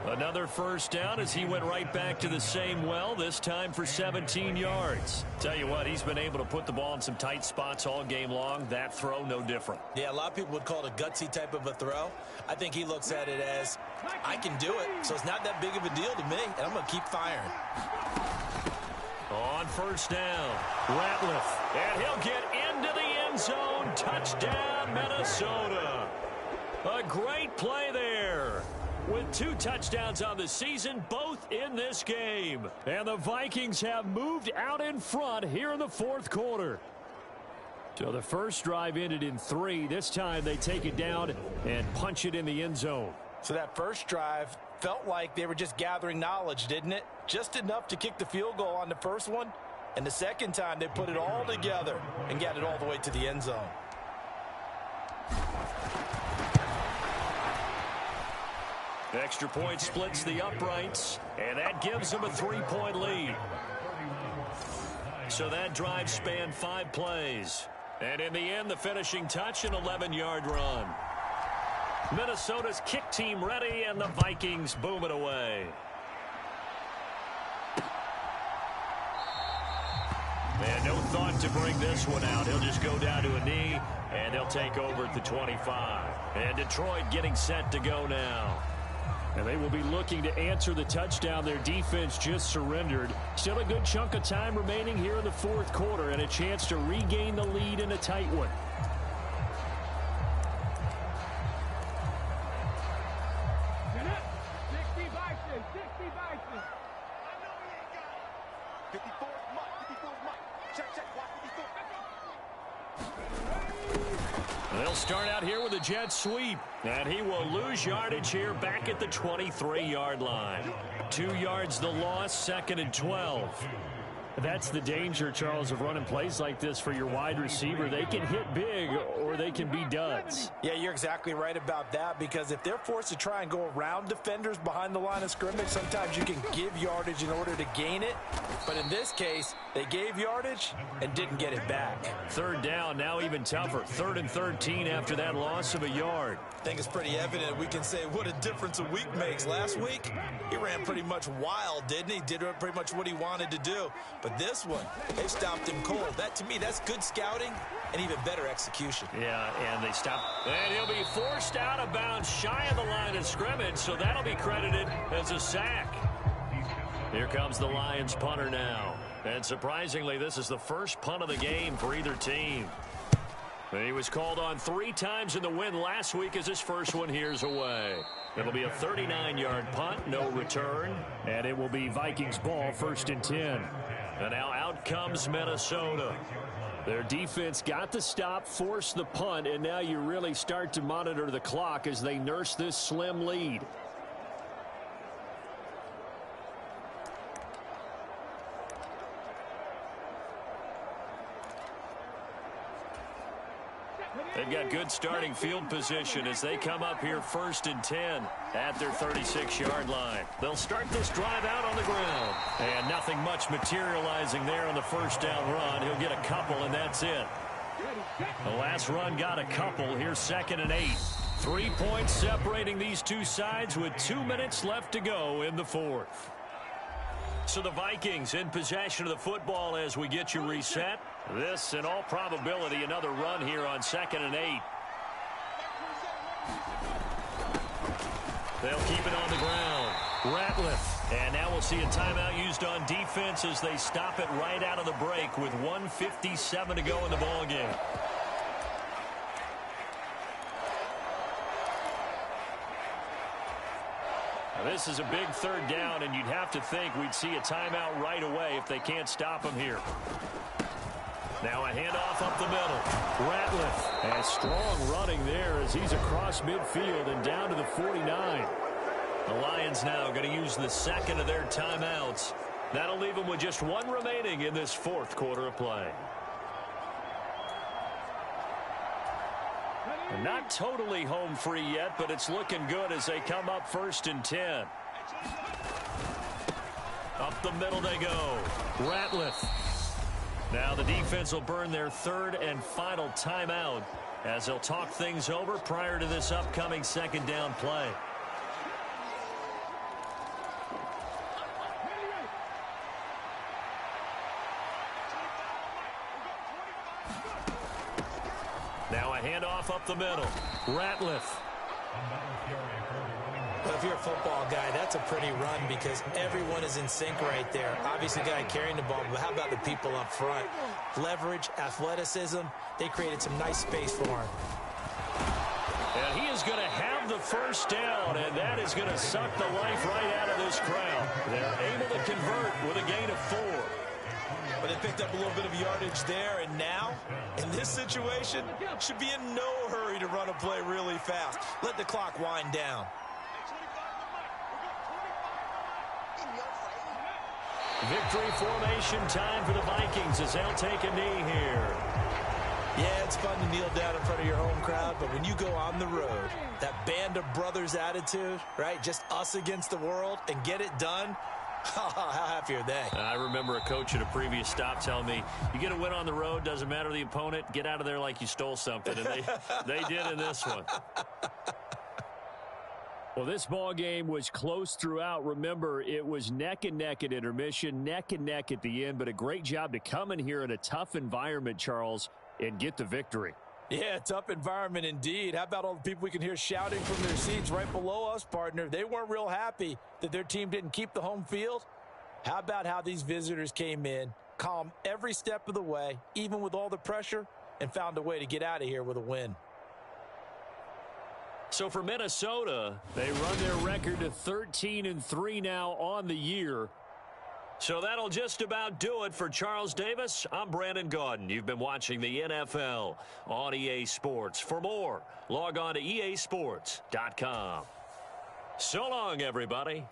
Another first down as he went right back to the same well, this time for 17 yards. Tell you what, he's been able to put the ball in some tight spots all game long. That throw, no different. Yeah, a lot of people would call it a gutsy type of a throw. I think he looks at it as, I can do it, so it's not that big of a deal to me, and I'm going to keep firing. On first down, Ratliff, and he'll get into the end zone. Touchdown, Minnesota. A great play there. With 2 touchdowns on the season, both in this game. And the Vikings have moved out in front here in the fourth quarter. So the first drive ended in 3. This time they take it down and punch it in the end zone. So that first drive felt like they were just gathering knowledge, didn't it? Just enough to kick the field goal on the first one. And the second time they put it all together and got it all the way to the end zone. Extra point splits the uprights, and that gives them a 3-point lead. So that drive spanned 5 plays. And in the end, the finishing touch, an 11-yard run. Minnesota's kick team ready, and the Vikings boom it away. And no thought to bring this one out. He'll just go down to a knee, and they'll take over at the 25. And Detroit getting set to go now. And they will be looking to answer the touchdown their defense just surrendered. Still a good chunk of time remaining here in the fourth quarter and a chance to regain the lead in a tight one. They'll start out here with a jet sweep, and he will lose yardage here back at the 23-yard line. 2 yards the loss, 2nd and 12. That's the danger, Charles, of running plays like this for your wide receiver. They can hit big or they can be duds. Yeah, you're exactly right about that, because if they're forced to try and go around defenders behind the line of scrimmage, sometimes you can give yardage in order to gain it. But in this case, they gave yardage and didn't get it back. 3rd down, now even tougher. 3rd and 13 after that loss of a yard. I think it's pretty evident. We can say what a difference a week makes. Last week, he ran pretty much wild, didn't he? Did pretty much what he wanted to do. But this one, they stopped him cold. That, to me, that's good scouting and even better execution. Yeah, and they stop. And he'll be forced out of bounds shy of the line of scrimmage, so that'll be credited as a sack. Here comes the Lions punter now. And surprisingly, this is the first punt of the game for either team. He was called on 3 times in the win last week as his first one here's away. It'll be a 39-yard punt, no return. And it will be Vikings ball, 1st and 10. And now out comes Minnesota. Their defense got the stop, forced the punt, and now you really start to monitor the clock as they nurse this slim lead. They've got good starting field position as they come up here 1st and 10 at their 36-yard line. They'll start this drive out on the ground. And nothing much materializing there on the first down run. He'll get a couple, and that's it. The last run got a couple. Here's 2nd and 8. 3 points separating these two sides with 2 minutes left to go in the 4th. So the Vikings in possession of the football as we get you reset. This, in all probability, another run here on 2nd and 8. They'll keep it on the ground. Ratliff. And now we'll see a timeout used on defense as they stop it right out of the break with 1:57 to go in the ballgame. This is a big 3rd down, and you'd have to think we'd see a timeout right away if they can't stop him here. Now a handoff up the middle. Ratliff. And strong running there as he's across midfield and down to the 49. The Lions now going to use the 2nd of their timeouts. That'll leave them with just 1 remaining in this 4th quarter of play. Not totally home free yet, but it's looking good as they come up 1st and 10. Up the middle they go. Ratliff. Now the defense will burn their 3rd and final timeout as they'll talk things over prior to this upcoming 2nd down play. Now a handoff up the middle. Ratliff. But if you're a football guy, that's a pretty run because everyone is in sync right there. Obviously, the guy carrying the ball, but how about the people up front? Leverage, athleticism, they created some nice space for him. And he is going to have the 1st down, and that is going to suck the life right out of this crowd. They're able to convert with a gain of 4. But they picked up a little bit of yardage there, and now, in this situation, should be in no hurry to run a play really fast. Let the clock wind down. Victory formation time for the Vikings as they'll take a knee here. Yeah, it's fun to kneel down in front of your home crowd, but when you go on the road, that band of brothers attitude, right, just us against the world, and get it done, how happy are they? I remember a coach at a previous stop telling me, you get a win on the road, doesn't matter the opponent, get out of there like you stole something. And they did in this one. Well, this ball game was close throughout. Remember, it was neck and neck at intermission, neck and neck at the end, but a great job to come in here in a tough environment, Charles, and get the victory. Yeah, tough environment indeed. How about all the people we can hear shouting from their seats right below us, partner? They weren't real happy that their team didn't keep the home field. How about how these visitors came in, calm every step of the way, even with all the pressure, and found a way to get out of here with a win. So for Minnesota, they run their record to 13-3 now on the year. So that'll just about do it for Charles Davis. I'm Brandon Gaudin. You've been watching the NFL on EA Sports. For more, log on to easports.com. So long, everybody.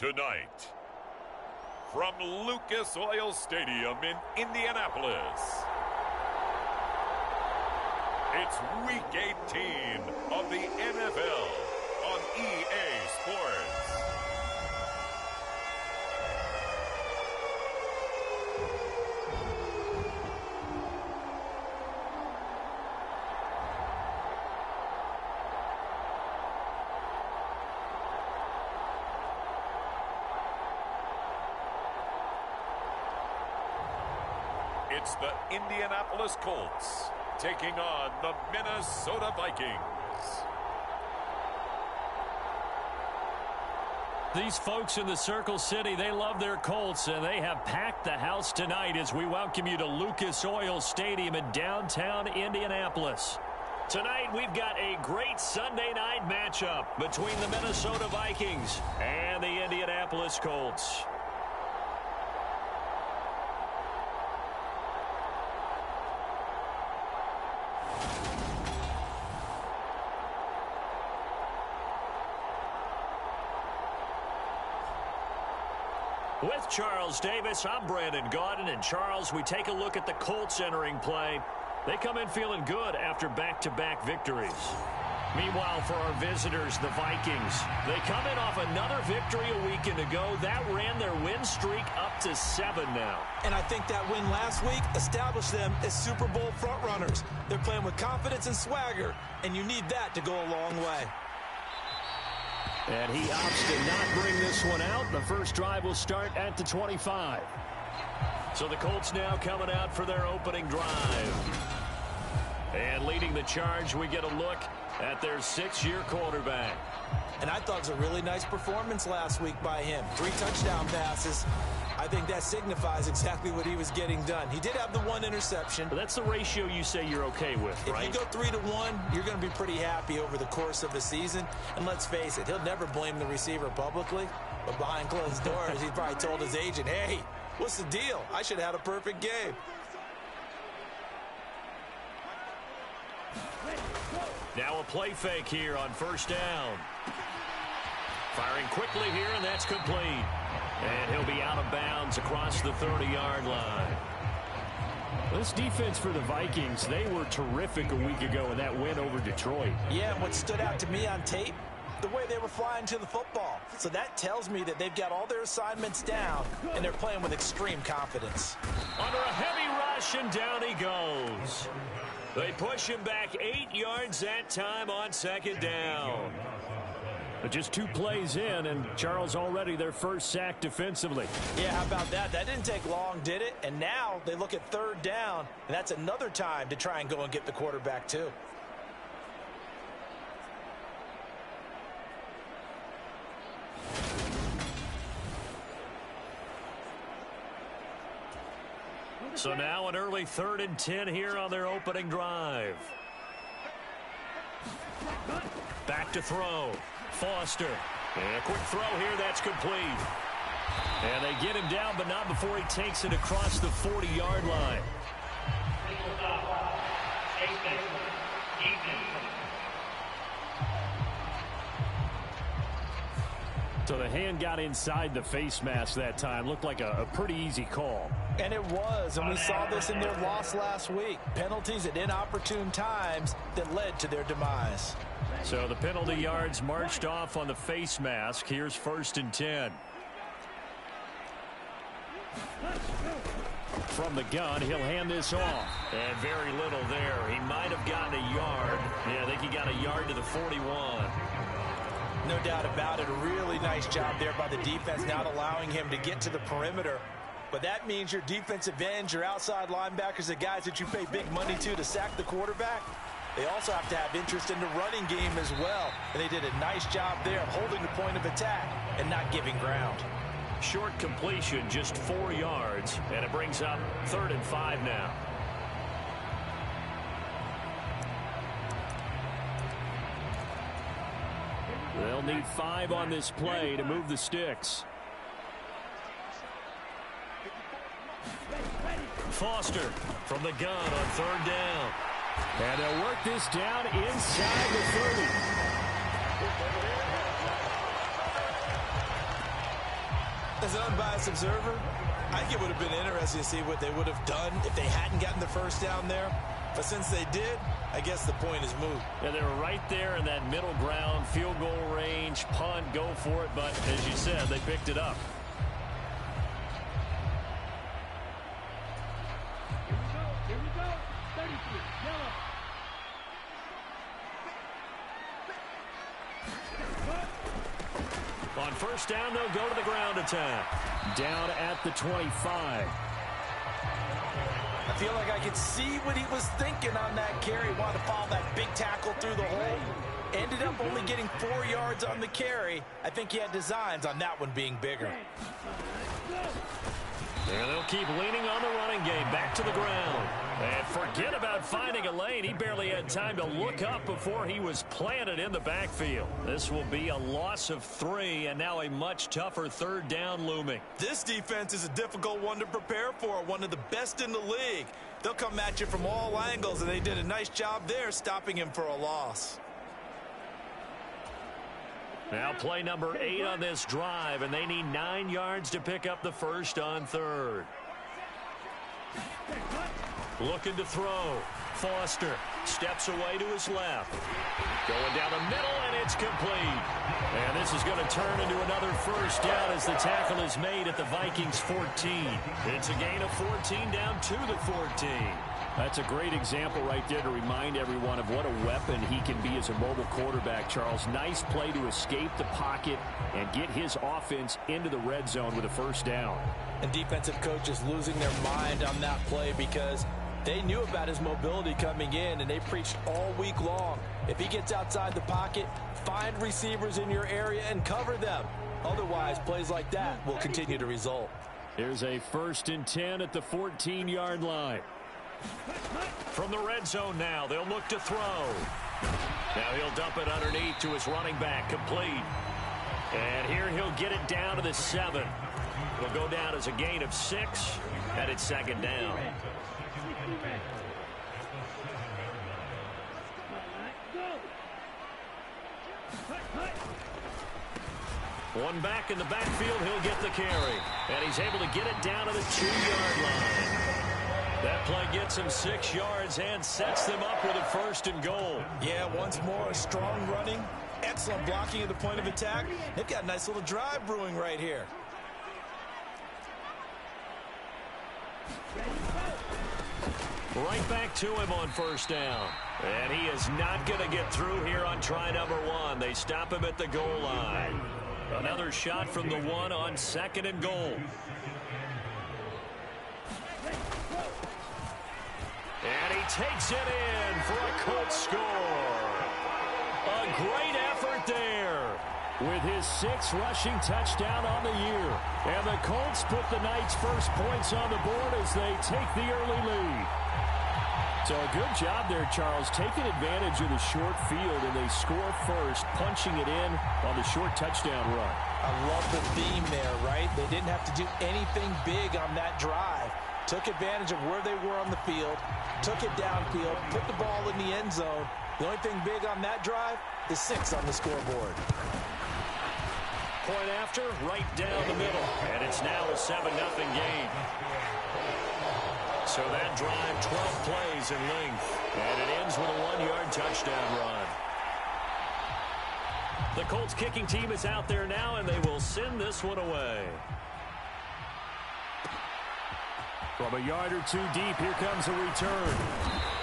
Tonight, from Lucas Oil Stadium in Indianapolis, it's Week 18 of the NFL on EA Sports. It's the Indianapolis Colts taking on the Minnesota Vikings. These folks in the Circle City, they love their Colts, and they have packed the house tonight as we welcome you to Lucas Oil Stadium in downtown Indianapolis. Tonight, we've got a great Sunday night matchup between the Minnesota Vikings and the Indianapolis Colts. With Charles Davis, I'm Brandon Gaudin. And Charles, we take a look at the Colts entering play. They come in feeling good after back-to-back victories. Meanwhile, for our visitors, the Vikings, they come in off another victory a weekend ago. That ran their win streak up to 7 now. And I think that win last week established them as Super Bowl frontrunners. They're playing with confidence and swagger, and you need that to go a long way. And he opts to not bring this one out. The first drive will start at the 25. So the Colts now coming out for their opening drive. And leading the charge, we get a look at their 6-year quarterback. And I thought it was a really nice performance last week by him. 3 touchdown passes. I think that signifies exactly what he was getting done. He did have the 1 interception. But that's the ratio you say you're okay with, right? If you go 3-1, you're going to be pretty happy over the course of the season. And let's face it, he'll never blame the receiver publicly. But behind closed doors, he probably told his agent, hey, what's the deal? I should have had a perfect game. Now a play fake here on first down. Firing quickly here, and that's complete. And he'll be out of bounds across the 30-yard line. This defense for the Vikings, they were terrific a week ago in that win over Detroit. Yeah, and what stood out to me on tape, the way they were flying to the football. So that tells me that they've got all their assignments down, and they're playing with extreme confidence. Under a heavy rush, and down he goes. They push him back 8 yards that time on second down. But just 2 plays in, and Charles already their first sack defensively. Yeah, how about that? That didn't take long, did it? And now they look at 3rd down, and that's another time to try and go and get the quarterback too. So now an early 3rd and 10 here on their opening drive. Back to throw. Foster. And a quick throw here, that's complete. And they get him down, but not before he takes it across the 40-yard line. So the hand got inside the face mask that time. Looked like a pretty easy call. And it was, and we saw this in their loss last week. Penalties at inopportune times that led to their demise. So the penalty yards marched off on the face mask. Here's 1st and 10. From the gun, he'll hand this off. And very little there. He might have gotten a yard. Yeah, I think he got a yard to the 41. No doubt about it. A really nice job there by the defense, not allowing him to get to the perimeter. But that means your defensive ends, your outside linebackers, the guys that you pay big money to sack the quarterback, they also have to have interest in the running game as well. And they did a nice job there of holding the point of attack and not giving ground. Short completion, just 4 yards, and it brings up 3rd and 5 now. They'll need 5 on this play to move the sticks. Foster from the gun on 3rd down. And they'll work this down inside the 30. As an unbiased observer, I think it would have been interesting to see what they would have done if they hadn't gotten the first down there. But since they did, I guess the point is moot. Yeah, they were right there in that middle ground, field goal range, punt, go for it. But as you said, they picked it up. Here we go. 33, yellow. On first down, they'll go to the ground attack. Down at the 25. I feel like I could see what he was thinking on that carry. Wanted to follow that big tackle through the hole. Ended up only getting 4 yards on the carry. I think he had designs on that one being bigger. And they'll keep leaning on the running game. Back to the ground. And forget about finding a lane. He barely had time to look up before he was planted in the backfield. This will be a loss of 3, and now a much tougher third down looming. This defense is a difficult one to prepare for. One of the best in the league. They'll come at you from all angles, and they did a nice job there stopping him for a loss. Now play number 8 on this drive, and they need 9 yards to pick up the first on third. Looking to throw. Foster steps away to his left. Going down the middle, and it's complete. And this is going to turn into another first down as the tackle is made at the Vikings 14. It's a gain of 14 down to the 14. That's a great example right there to remind everyone of what a weapon he can be as a mobile quarterback, Charles. Nice play to escape the pocket and get his offense into the red zone with a first down. And defensive coaches losing their mind on that play because they knew about his mobility coming in, and they preached all week long. If he gets outside the pocket, find receivers in your area and cover them. Otherwise, plays like that will continue to result. Here's a 1st and 10 at the 14-yard line. From the red zone now, they'll look to throw. Now he'll dump it underneath to his running back, complete. And here he'll get it down to the 7. It'll go down as a gain of 6, and it's 2nd down. One back in the backfield, he'll get the carry. And he's able to get it down to the 2-yard line. That play gets him 6 yards and sets them up with a 1st and goal. Yeah, once more, strong running, excellent blocking at the point of attack. They've got a nice little drive brewing right here. Right back to him on first down. And he is not going to get through here on try number 1. They stop him at the goal line. Another shot from the 1 on 2nd and goal. And he takes it in for a Colts score. A great effort there with his 6th rushing touchdown on the year. And the Colts put the night's first points on the board as they take the early lead. So a good job there, Charles, taking advantage of the short field, and they score first, punching it in on the short touchdown run. I love the theme there, right? They didn't have to do anything big on that drive. Took advantage of where they were on the field, took it downfield, put the ball in the end zone. The only thing big on that drive is 6 on the scoreboard. Point after, right down the middle. And it's now a 7-0 game. So that drive, 12 plays in length. And it ends with a 1-yard touchdown run. The Colts kicking team is out there now, and they will send this one away. From a yard or 2 deep, here comes a return.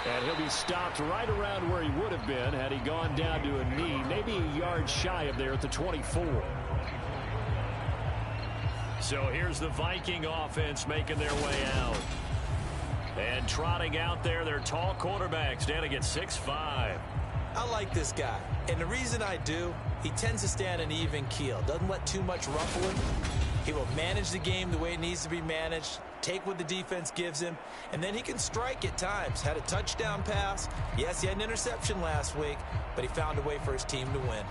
And he'll be stopped right around where he would have been had he gone down to a knee, maybe a yard shy of there at the 24. So here's the Viking offense making their way out. And trotting out there, their tall quarterback standing at 6'5". I like this guy. And the reason I do, he tends to stand an even keel. Doesn't let too much ruffle him. He will manage the game the way it needs to be managed, take what the defense gives him, and then he can strike at times. Had a touchdown pass. Yes, he had an interception last week, but he found a way for his team to win.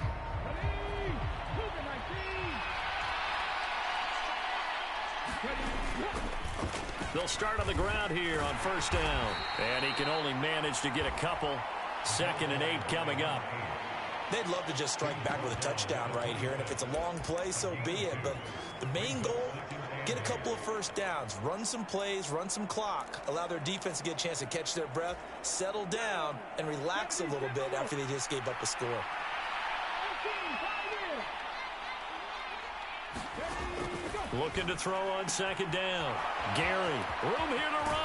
They'll start on the ground here on first down. And he can only manage to get a couple. 2nd and 8 coming up. They'd love to just strike back with a touchdown right here, and if it's a long play, so be it. But the main goal, get a couple of first downs, run some plays, run some clock, allow their defense to get a chance to catch their breath, settle down, and relax a little bit after they just gave up a score. Looking to throw on second down. Gary, room here to run.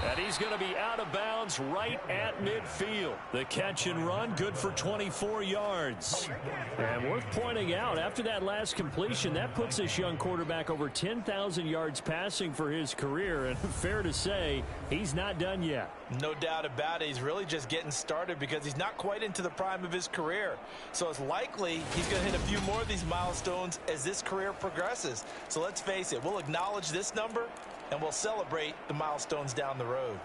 And he's going to be out of bounds right at midfield. The catch and run, good for 24 yards. And worth pointing out, after that last completion, that puts this young quarterback over 10,000 yards passing for his career. And fair to say, he's not done yet. No doubt about it. He's really just getting started because he's not quite into the prime of his career. So it's likely he's going to hit a few more of these milestones as this career progresses. So let's face it, we'll acknowledge this number and we'll celebrate the milestones down the road.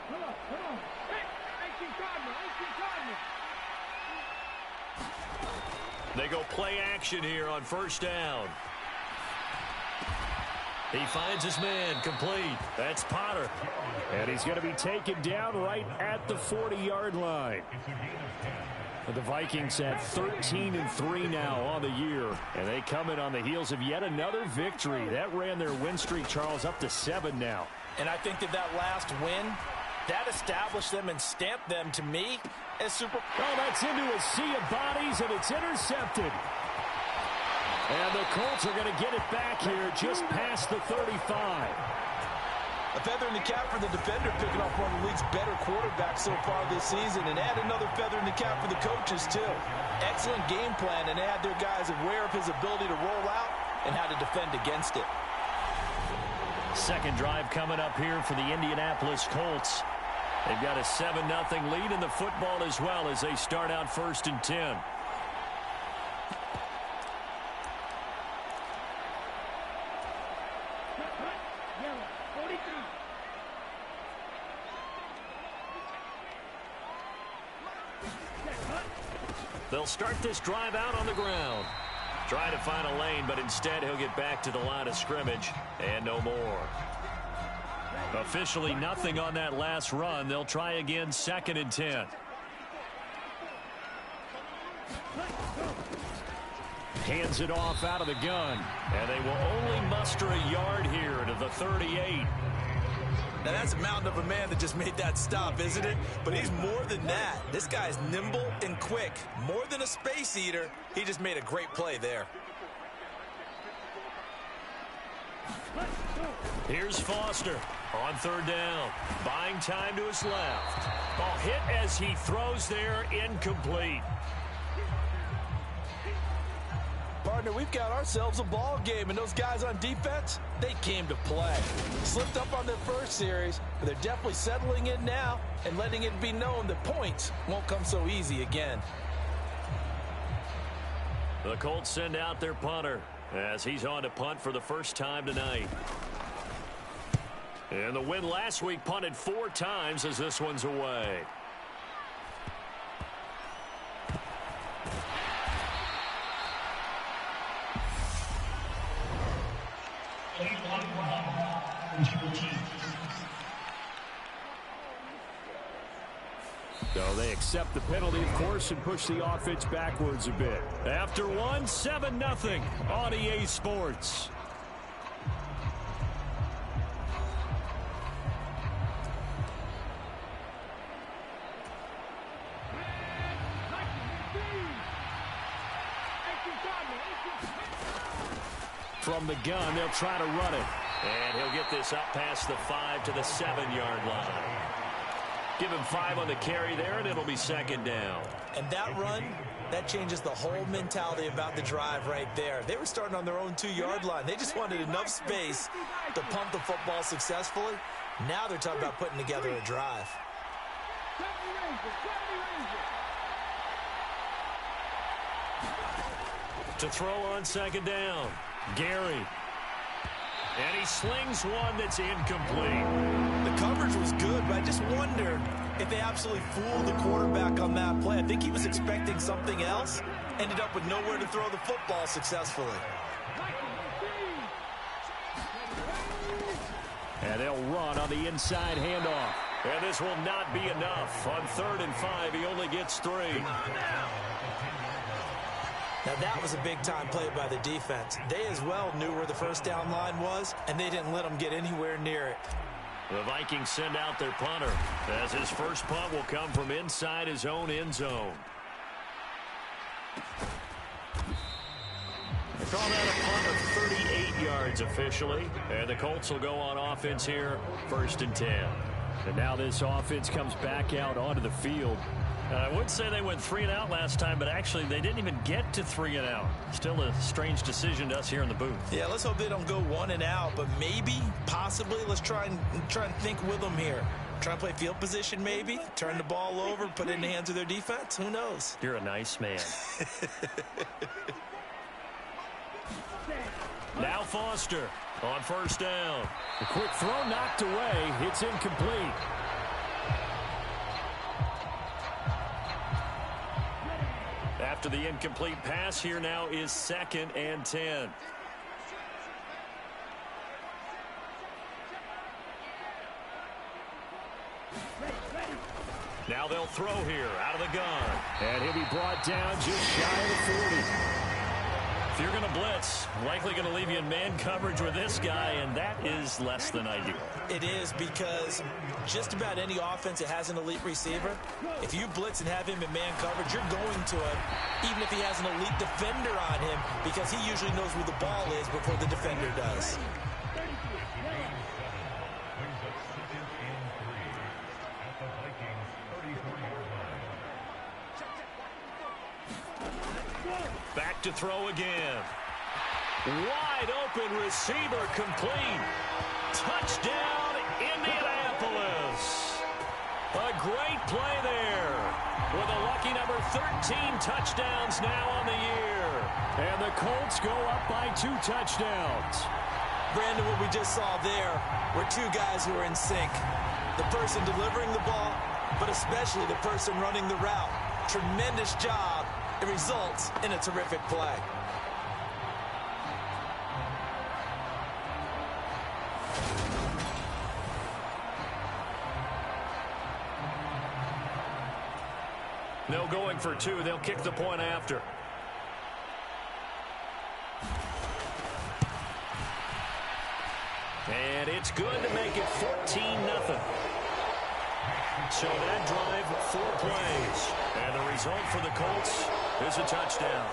Come on. Hey, They go play action here on first down. He finds his man, complete. That's Potter. And he's going to be taken down right at the 40-yard line. The Vikings at 13-3 now on the year. And they come in on the heels of yet another victory. That ran their win streak, Charles, up to 7 now. And I think that last win, that established them and stamped them, to me, as super. Oh, that's into a sea of bodies, and it's intercepted. And the Colts are going to get it back here just past the 35. A feather in the cap for the defender, picking off one of the league's better quarterbacks so far this season, and add another feather in the cap for the coaches, too. Excellent game plan, and they had their guys aware of his ability to roll out and how to defend against it. Second drive coming up here for the Indianapolis Colts. They've got a 7-0 lead in the football as well as they start out 1st and 10. They'll start this drive out on the ground. Try to find a lane, but instead he'll get back to the line of scrimmage and no more. Officially nothing on that last run. They'll try again 2nd and 10. Hands it off out of the gun. And they will only muster a yard here to the 38. Now, that's a mountain of a man that just made that stop, isn't it? But he's more than that. This guy's nimble and quick. More than a space eater, he just made a great play there. Here's Foster on 3rd down. Buying time to his left. Ball hit as he throws there, incomplete. Partner, we've got ourselves a ball game, and those guys on defense, they came to play. Slipped up on their first series, but they're definitely settling in now and letting it be known that points won't come so easy again. The Colts send out their punter as he's on to punt for the first time tonight. And the win last week punted 4 times as this one's away. So they accept the penalty, of course, and push the offense backwards a bit. After one, 7-0 on EA Sports. From the gun, they'll try to run it. And he'll get this up past the 5 to the 7-yard line. Give him 5 on the carry there, and it'll be 2nd down. And that run, that changes the whole mentality about the drive right there. They were starting on their own 2-yard line. They just wanted enough space to pump the football successfully. Now they're talking about putting together a drive. To throw on 2nd down, Gary. And he slings one that's incomplete. The coverage was good, but I just wonder if they absolutely fooled the quarterback on that play. I think he was expecting something else. Ended up with nowhere to throw the football successfully. And they'll run on the inside handoff. And this will not be enough. On 3rd and 5, he only gets 3. Now that was a big-time play by the defense. They as well knew where the first down line was, and they didn't let them get anywhere near it. The Vikings send out their punter, as his first punt will come from inside his own end zone. They call that a punt of 38 yards officially, and the Colts will go on offense here, 1st and 10. And now this offense comes back out onto the field. I would say they went 3 and out last time, but actually they didn't even get to 3 and out. Still a strange decision to us here in the booth. Yeah, let's hope they don't go 1 and out, but maybe, possibly, let's try and think with them here. Try and play field position maybe, turn the ball over, put it in the hands of their defense. Who knows? You're a nice man. Now Foster on 1st down. A quick throw knocked away. It's incomplete. After the incomplete pass, here now is 2nd and 10. Now they'll throw here out of the gun. And he'll be brought down just shy of the 40. If you're going to blitz, likely going to leave you in man coverage with this guy, and that is less than ideal. It is, because just about any offense that has an elite receiver, if you blitz and have him in man coverage, you're going to him, even if he has an elite defender on him, because he usually knows where the ball is before the defender does. Back to throw again. Wide open receiver complete. Touchdown, Indianapolis. A great play there. With a lucky number 13 touchdowns now on the year. And the Colts go up by 2 touchdowns. Brandon, what we just saw there were 2 guys who are in sync. The person delivering the ball, but especially the person running the route. Tremendous job. It results in a terrific play. No going for 2. They'll kick the point after. And it's good to make it 14-0. So that drive, 4 plays. And the result for the Colts is a touchdown.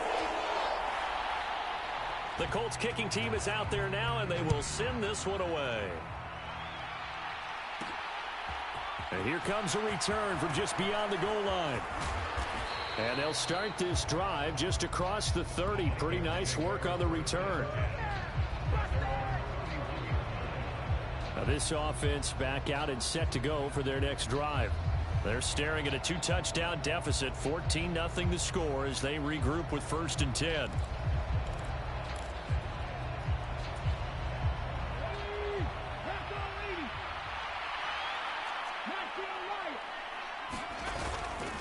The Colts kicking team is out there now, and they will send this one away. And here comes a return from just beyond the goal line. And they'll start this drive just across the 30. Pretty nice work on the return. Now this offense back out and set to go for their next drive. They're staring at a 2-touchdown deficit, 14-0 the score as they regroup with 1st and 10.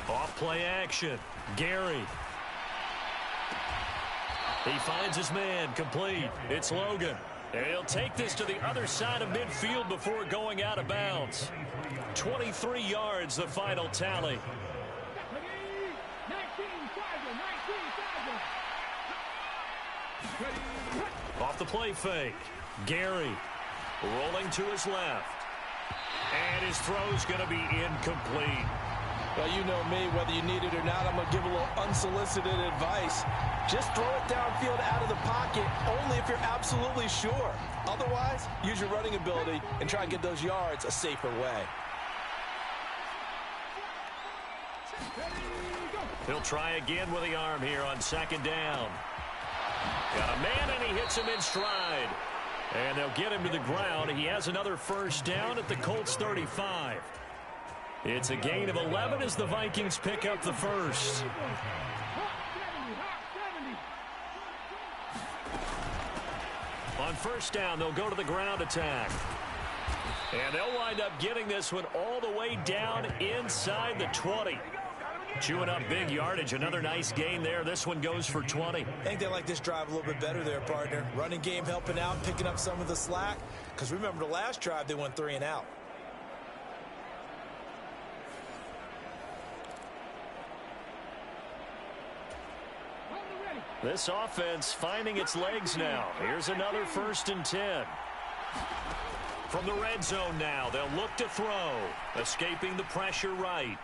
Off play action. Gary. He finds his man complete. It's Logan. And he'll take this to the other side of midfield before going out of bounds. 23 yards, the final tally. Off the play fake. Gary rolling to his left. And his throw's going to be incomplete. Well, you know me, whether you need it or not, I'm going to give a little unsolicited advice. Just throw it downfield out of the pocket, only if you're absolutely sure. Otherwise, use your running ability and try and get those yards a safer way. He'll try again with the arm here on 2nd down. Got a man, and he hits him in stride. And they'll get him to the ground. He has another 1st down at the Colts 35. It's a gain of 11 as the Vikings pick up the 1st. On 1st down, they'll go to the ground attack. And they'll wind up getting this one all the way down inside the 20. Chewing up big yardage. Another nice gain there. This one goes for 20. I think they like this drive a little bit better there, partner. Running game helping out, picking up some of the slack. Because remember, the last drive, they went 3 and out. This offense finding its legs now. Here's another 1st and 10. From the red zone now, they'll look to throw. Escaping the pressure right.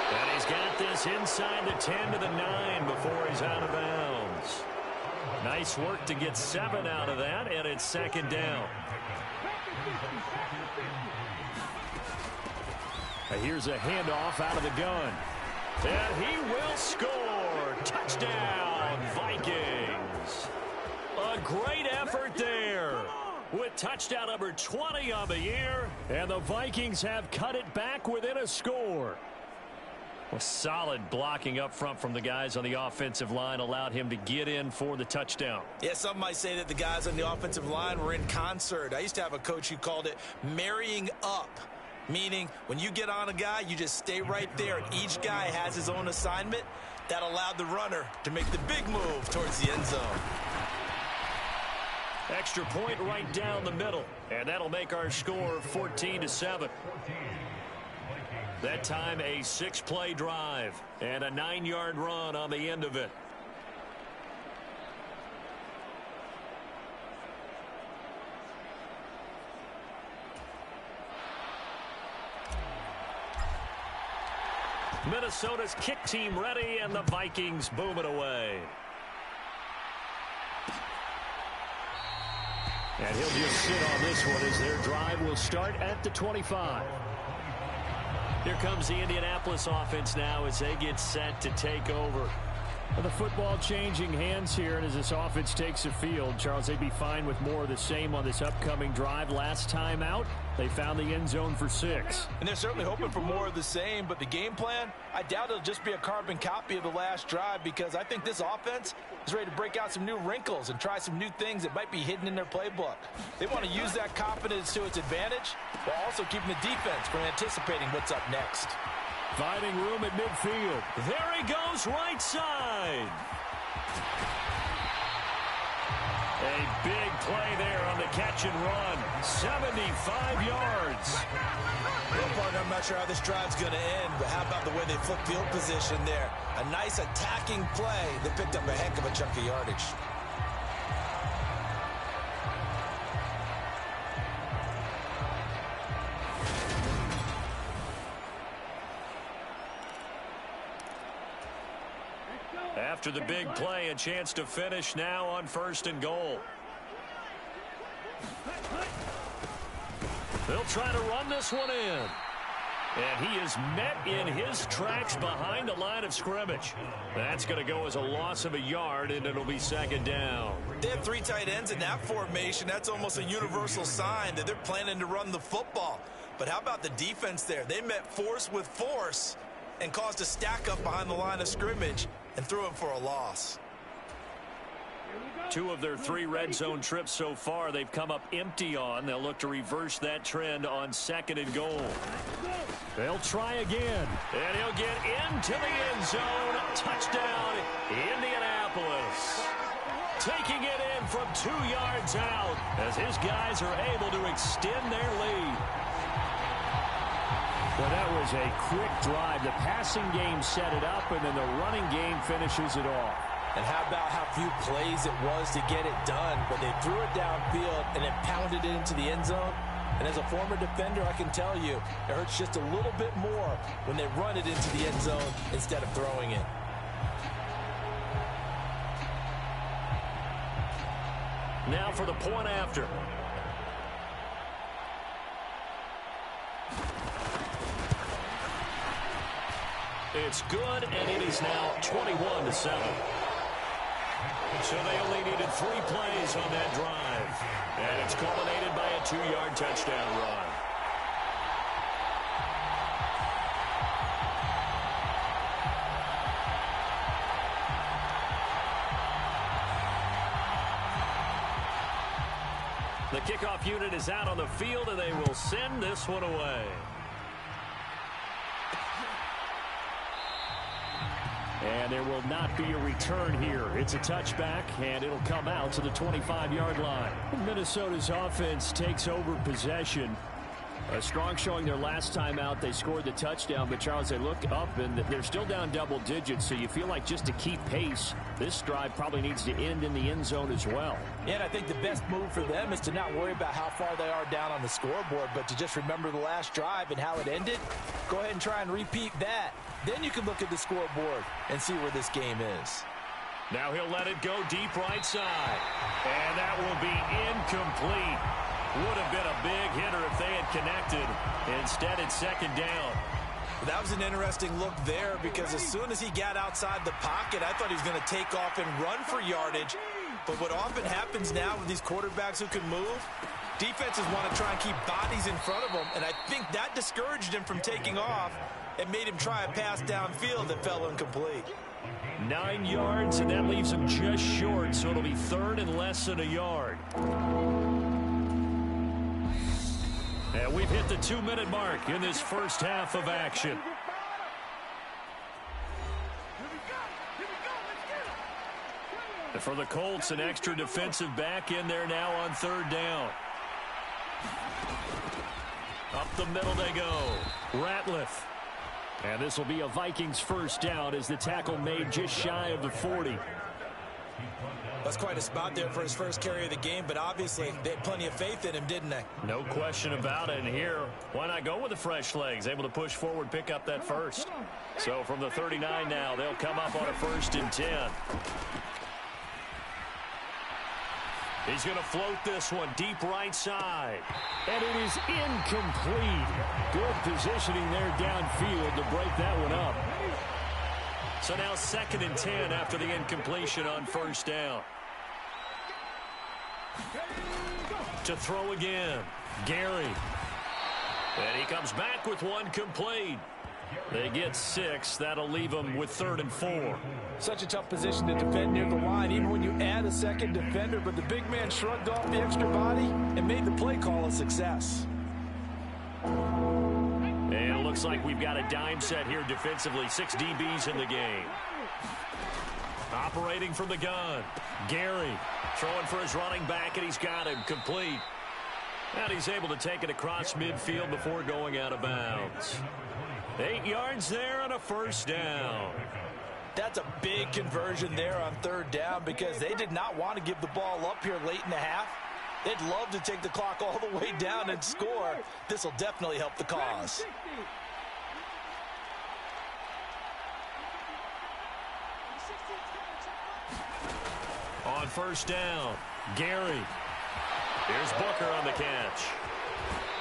And he's got this inside the 10 to the 9 before he's out of bounds. Nice work to get 7 out of that, and it's 2nd down. Here's a handoff out of the gun. And he will score. Touchdown, Vikings. A great effort there with touchdown number 20 on the year. And the Vikings have cut it back within a score. Well, solid blocking up front from the guys on the offensive line allowed him to get in for the touchdown. Yeah, some might say that the guys on the offensive line were in concert. I used to have a coach who called it marrying up. Meaning, when you get on a guy, you just stay right there. And each guy has his own assignment. That allowed the runner to make the big move towards the end zone. Extra point right down the middle. And that'll make our score 14-7. That time, a 6-play drive. And a 9-yard run on the end of it. Minnesota's kick team ready, and the Vikings boom it away. And he'll just sit on this one as their drive will start at the 25. Here comes the Indianapolis offense now as they get set to take over. Well, the football changing hands here, and as this offense takes the field, Charles, they'd be fine with more of the same on this upcoming drive. Last time out, they found the end zone for 6. And they're certainly hoping for more of the same, but the game plan, I doubt it'll just be a carbon copy of the last drive, because I think this offense is ready to break out some new wrinkles and try some new things that might be hidden in their playbook. They want to use that confidence to its advantage while also keeping the defense from anticipating what's up next. Finding room at midfield. There he goes, right side. A big play there on the catch and run. 75 yards. Well, partner, I'm not sure how this drive's going to end, but how about the way they flipped field position there? A nice attacking play that picked up a heck of a chunk of yardage. After the big play, a chance to finish now on 1st and goal. They'll try to run this one in. And he is met in his tracks behind the line of scrimmage. That's going to go as a loss of a yard, and it'll be 2nd down. They have 3 tight ends in that formation. That's almost a universal sign that they're planning to run the football. But how about the defense there? They met force with force and caused a stack up behind the line of scrimmage and threw him for a loss. 2 of their 3 red zone trips so far they've come up empty on. They'll look to reverse that trend on 2nd and goal. They'll try again. And he'll get into the end zone. Touchdown, Indianapolis. Taking it in from 2 yards out as his guys are able to extend their lead. Well, that was a quick drive. The passing game set it up, and then the running game finishes it off. And how about how few plays it was to get it done, but they threw it downfield and it pounded it into the end zone. And as a former defender, I can tell you, it hurts just a little bit more when they run it into the end zone instead of throwing it. Now for the point after. It's good, and it is now 21-7. So they only needed 3 plays on that drive. And it's culminated by a 2-yard touchdown run. The kickoff unit is out on the field, and they will send this one away. And there will not be a return here. It's a touchback, and it'll come out to the 25-yard line. Minnesota's offense takes over possession. A strong showing their last time out. They scored the touchdown, but Charles, they look up and they're still down double digits, so you feel like just to keep pace, this drive probably needs to end in the end zone as well. Yeah, and I think the best move for them is to not worry about how far they are down on the scoreboard, but to just remember the last drive and how it ended. Go ahead and try and repeat that. Then you can look at the scoreboard and see where this game is. Now he'll let it go deep right side. And that will be incomplete. Would have been a big hitter if they had connected. Instead, it's second down. That was an interesting look there because as soon as he got outside the pocket, I thought he was going to take off and run for yardage. But what often happens now with these quarterbacks who can move, defenses want to try and keep bodies in front of them, and I think that discouraged him from taking off and made him try a pass downfield that fell incomplete. 9 yards, and that leaves him just short, so it'll be third and less than a yard. And we've hit the 2-minute mark in this first half of action. And for the Colts, an extra defensive back in there now on third down. Up the middle they go. Ratliff. And this will be a Vikings first down as the tackle made just shy of the 40. That's quite a spot there for his first carry of the game, but obviously they had plenty of faith in him, didn't they? No question about it. And here, why not go with the fresh legs? Able to push forward, pick up that first. So from the 39 now, they'll come up on a 1st and 10. He's going to float this one deep right side. And it is incomplete. Good positioning there downfield to break that one up. So now 2nd and 10 after the incompletion on first down. To throw again, Gary. And he comes back with one complete. They get 6. That'll leave them with 3rd and 4. Such a tough position to defend near the line, even when you add a second defender, but the big man shrugged off the extra body and made the play call a success. And it looks like we've got a dime set here defensively. 6 DBs in the game. Operating from the gun, Gary throwing for his running back, and he's got him complete. And he's able to take it across midfield before going out of bounds. 8 yards there on a first down. That's a big conversion there on third down because they did not want to give the ball up here late in the half. They'd love to take the clock all the way down and score. This will definitely help the cause. On first down, Gary. Here's Booker on the catch.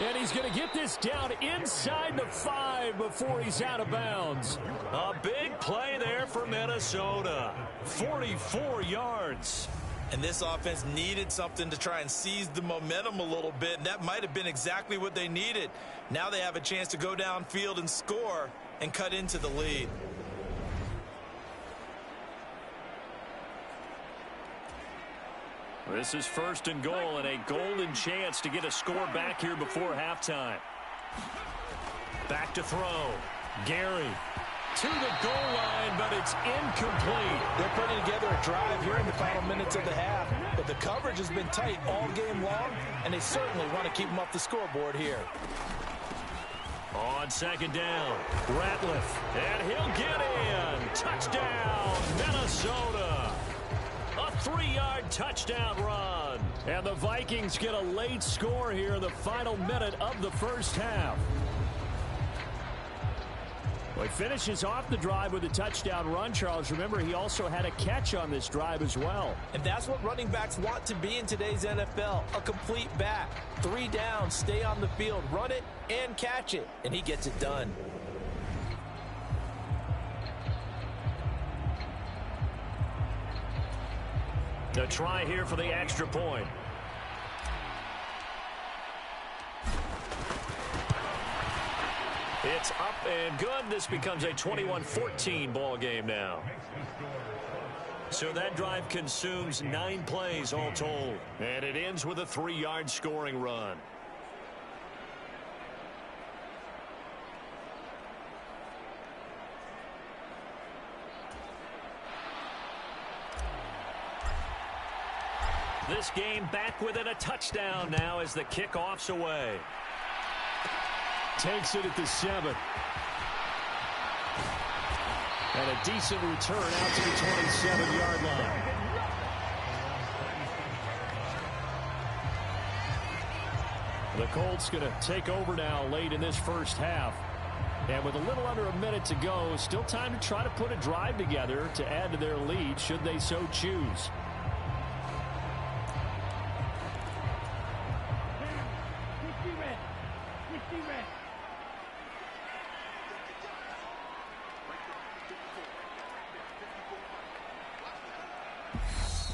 And he's going to get this down inside the 5 before he's out of bounds. A big play there for Minnesota. 44 yards. And this offense needed something to try and seize the momentum a little bit, and that might have been exactly what they needed. Now they have a chance to go downfield and score and cut into the lead. This is 1st and goal and a golden chance to get a score back here before halftime. Back to throw. Gary to the goal line, but it's incomplete. They're putting together a drive here in the final minutes of the half, but the coverage has been tight all game long, and they certainly want to keep them off the scoreboard here. On 2nd down, Ratliff, and he'll get in. Touchdown, Minnesota. A 3-yard touchdown run. And the Vikings get a late score here in the final minute of the first half. Well, he finishes off the drive with a touchdown run, Charles. Remember, he also had a catch on this drive as well. And that's what running backs want to be in today's NFL, a complete back. 3 down, stay on the field, run it, and catch it. And he gets it done. A try here for the extra point. It's up and good. This becomes a 21-14 ball game now. So that drive consumes 9 plays all told. And it ends with a 3-yard scoring run. This game back within a touchdown now as the kickoff's away. Takes it at the 7. And a decent return out to the 27-yard line. The Colts going to take over now late in this first half. And with a little under a minute to go, still time to try to put a drive together to add to their lead should they so choose.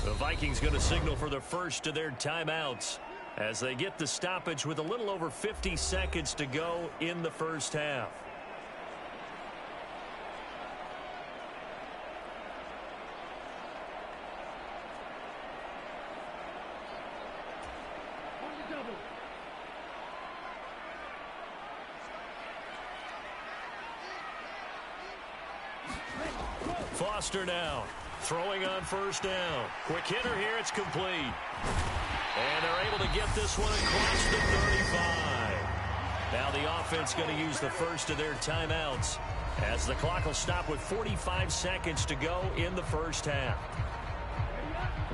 The Vikings going to signal for the first of their timeouts as they get the stoppage with a little over 50 seconds to go in the first half. Foster now. Throwing on first down. Quick hitter here. It's complete. And they're able to get this one across the 35. Now the offense going to use the first of their timeouts as the clock will stop with 45 seconds to go in the first half.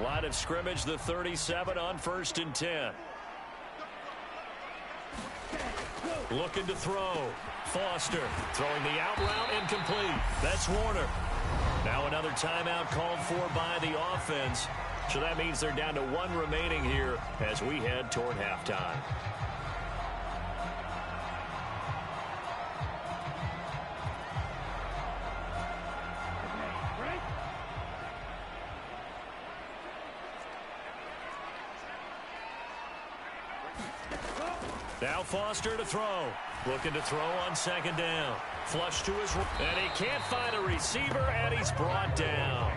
Line of scrimmage, the 37 on 1st and 10. Looking to throw. Foster throwing the out route incomplete. That's Warner. Now another timeout called for by the offense. So that means they're down to 1 remaining here as we head toward halftime. Now Foster to throw. Looking to throw on 2nd down. Flush to his right. And he can't find a receiver, and he's brought down.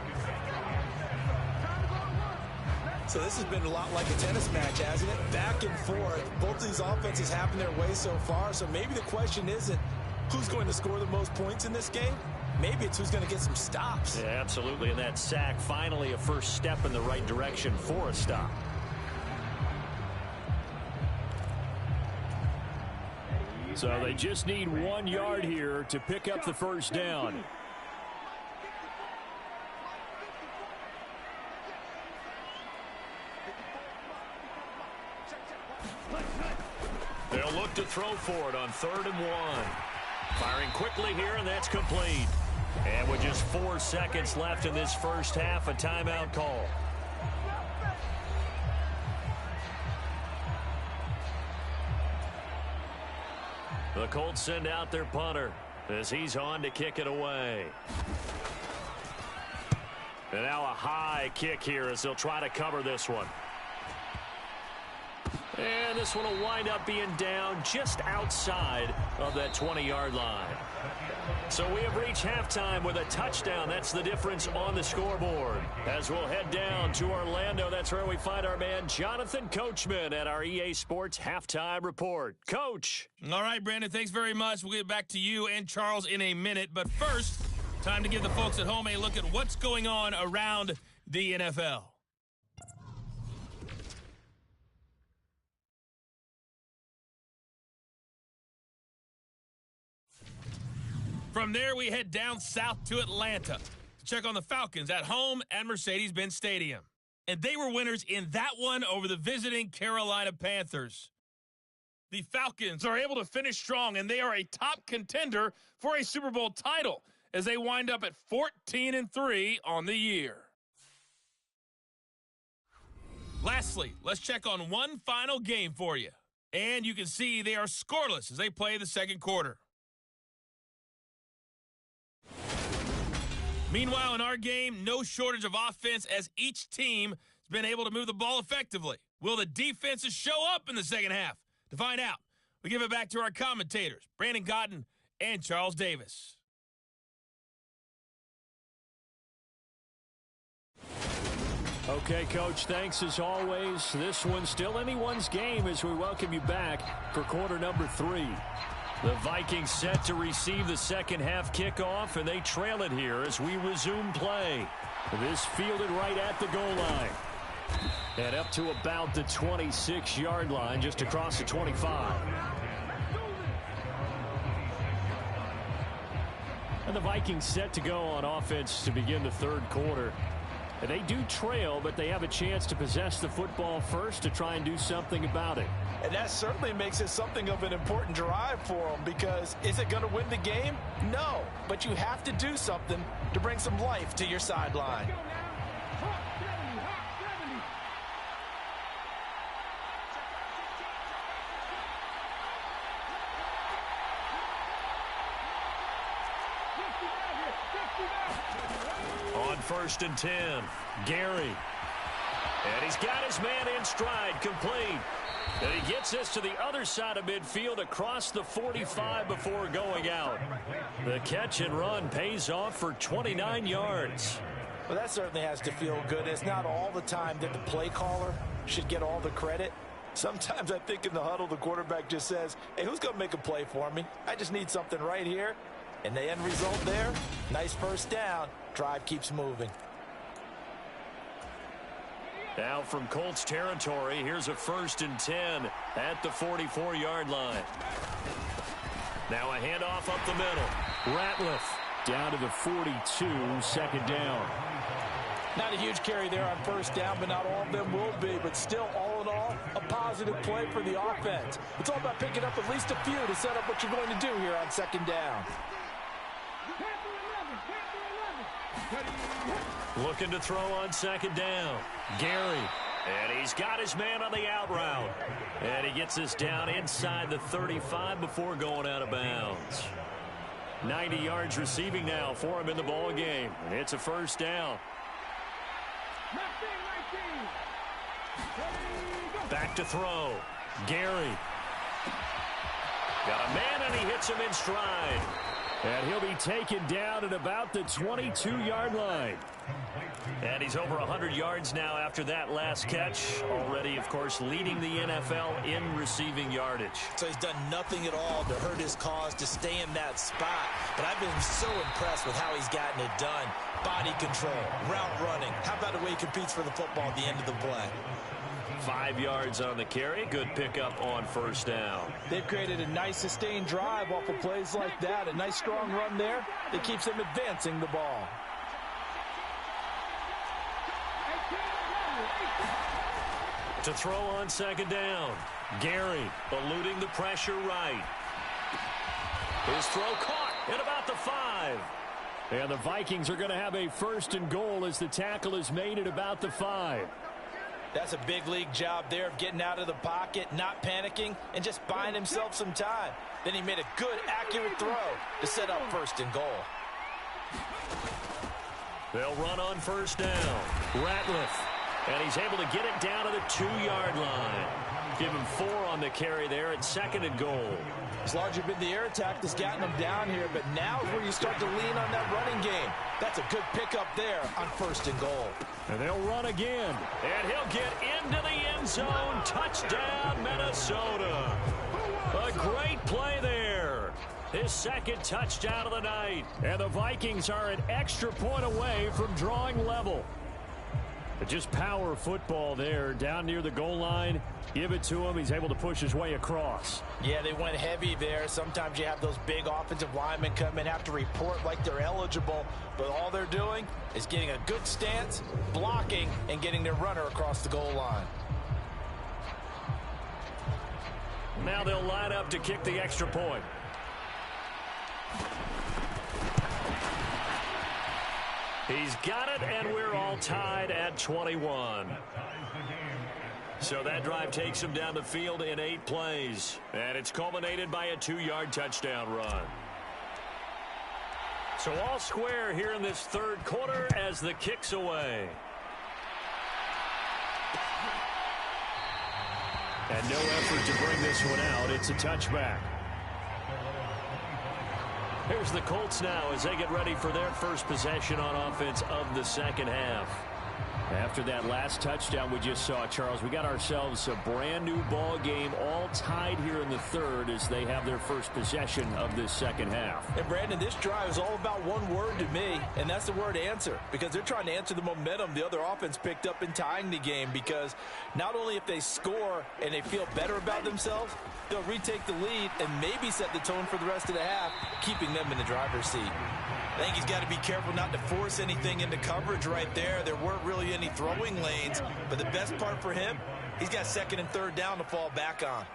So this has been a lot like a tennis match, hasn't it? Back and forth. Both of these offenses having their way so far. So maybe the question isn't who's going to score the most points in this game. Maybe it's who's going to get some stops. Yeah, absolutely. And that sack, finally a first step in the right direction for a stop. So they just need 1 yard here to pick up the first down. They'll look to throw for it on 3rd and 1. Firing quickly here, and that's complete. And with just 4 seconds left in this first half, a timeout call. The Colts send out their punter as he's on to kick it away. And now a high kick here as they'll try to cover this one. And this one will wind up being down just outside of that 20-yard line. So we have reached halftime with a touchdown. That's the difference on the scoreboard. As we'll head down to Orlando, that's where we find our man Jonathan Coachman at our EA Sports Halftime Report. Coach. All right, Brandon, thanks very much. We'll get back to you and Charles in a minute. But first, time to give the folks at home a look at what's going on around the NFL. From there, we head down south to Atlanta to check on the Falcons at home at Mercedes-Benz Stadium. And they were winners in that one over the visiting Carolina Panthers. The Falcons are able to finish strong, and they are a top contender for a Super Bowl title as they wind up at 14-3 on the year. Lastly, let's check on one final game for you. And you can see they are scoreless as they play the second quarter. Meanwhile, in our game, no shortage of offense as each team has been able to move the ball effectively. Will the defenses show up in the second half? To find out, we give it back to our commentators, Brandon Cotton and Charles Davis. Okay, Coach, thanks as always. This one's still anyone's game as we welcome you back for quarter number 3. The Vikings set to receive the second half kickoff, and they trail it here as we resume play. This fielded right at the goal line. And up to about the 26-yard line, just across the 25. And the Vikings set to go on offense to begin the third quarter. And they do trail, but they have a chance to possess the football first to try and do something about it. And that certainly makes it something of an important drive for them, because is it going to win the game? No, but you have to do something to bring some life to your sideline. On 1st and 10, Gary. And he's got his man in stride, complete. And he gets this to the other side of midfield across the 45 before going out. The catch and run pays off for 29 yards. Well, that certainly has to feel good. It's not all the time that the play caller should get all the credit. Sometimes I think in the huddle, the quarterback just says, hey, who's going to make a play for me? I just need something right here. And the end result there, nice first down. Drive keeps moving. Now from Colts territory, here's a 1st and 10 at the 44-yard line. Now a handoff up the middle. Ratliff down to the 42, 2nd down. Not a huge carry there on 1st down, but not all of them will be. But still, all in all, a positive play for the offense. It's all about picking up at least a few to set up what you're going to do here on 2nd down. Looking to throw on 2nd down. Gary. And he's got his man on the out route. And he gets this down inside the 35 before going out of bounds. 90 yards receiving now for him in the ball game. It's a 1st down. Back to throw. Gary. Got a man, and he hits him in stride. And he'll be taken down at about the 22-yard line. And he's over 100 yards now after that last catch. Already, of course, leading the NFL in receiving yardage. So he's done nothing at all to hurt his cause, to stay in that spot. But I've been so impressed with how he's gotten it done. Body control, route running. How about the way he competes for the football at the end of the play? 5 yards on the carry. Good pickup on 1st down. They've created a nice sustained drive off of plays like that. A nice strong run there that keeps them advancing the ball. To throw on 2nd down. Gary eluding the pressure right. His throw caught at about the 5. And the Vikings are going to have a 1st and goal as the tackle is made at about the 5. That's a big league job there of getting out of the pocket, not panicking, and just buying himself some time. Then he made a good, accurate throw to set up 1st and goal. They'll run on 1st down. Ratliff. And he's able to get it down to the 2-yard line. Give him 4 on the carry there at 2nd and goal. It's largely been the air attack that's gotten them down here, but now is where you start to lean on that running game. That's a good pickup there on 1st and goal. And they'll run again. And he'll get into the end zone. Touchdown, Minnesota. A great play there. His 2nd touchdown of the night. And the Vikings are an extra point away from drawing level. But just power football there down near the goal line. Give it to him. He's able to push his way across. Yeah, they went heavy there. Sometimes you have those big offensive linemen come in, have to report like they're eligible. But all they're doing is getting a good stance, blocking, and getting their runner across the goal line. Now they'll line up to kick the extra point. He's got it, and we're all tied at 21. So that drive takes him down the field in 8 plays. And it's culminated by a 2-yard touchdown run. So all square here in this 3rd quarter as the kick's away. And no effort to bring this one out. It's a touchback. Here's the Colts now as they get ready for their first possession on offense of the 2nd half. After that last touchdown we just saw, Charles, we got ourselves a brand new ball game, all tied here in the third as they have their first possession of this second half. And Brandon, this drive is all about one word to me, and that's the word answer, because they're trying to answer the momentum the other offense picked up in tying the game, because not only if they score and they feel better about themselves, they'll retake the lead and maybe set the tone for the rest of the half, keeping them in the driver's seat. I think he's got to be careful not to force anything into coverage right there. There weren't really any throwing lanes, but the best part for him, he's got second and third down to fall back on.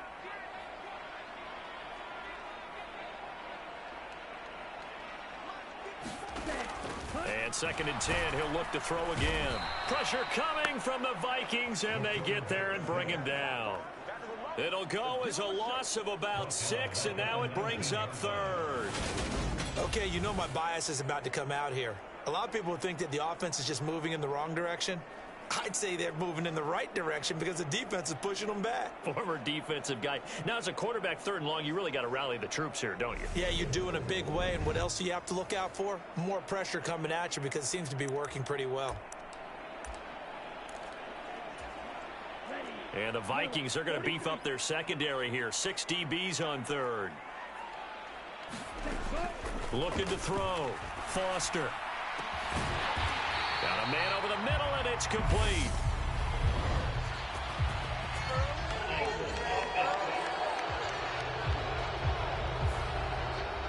And 2nd and 10, he'll look to throw again. Pressure coming from the Vikings, and they get there and bring him down. It'll go as a loss of about 6, and now it brings up 3rd. Okay, you know my bias is about to come out here. A lot of people think that the offense is just moving in the wrong direction. I'd say they're moving in the right direction because the defense is pushing them back. Former defensive guy. Now, as a quarterback, 3rd and long, you really got to rally the troops here, don't you? Yeah, you do in a big way. And what else do you have to look out for? More pressure coming at you because it seems to be working pretty well. And the Vikings are going to beef up their secondary here. 6 DBs on 3rd. Looking to throw. Foster. Got a man over the middle, and it's complete.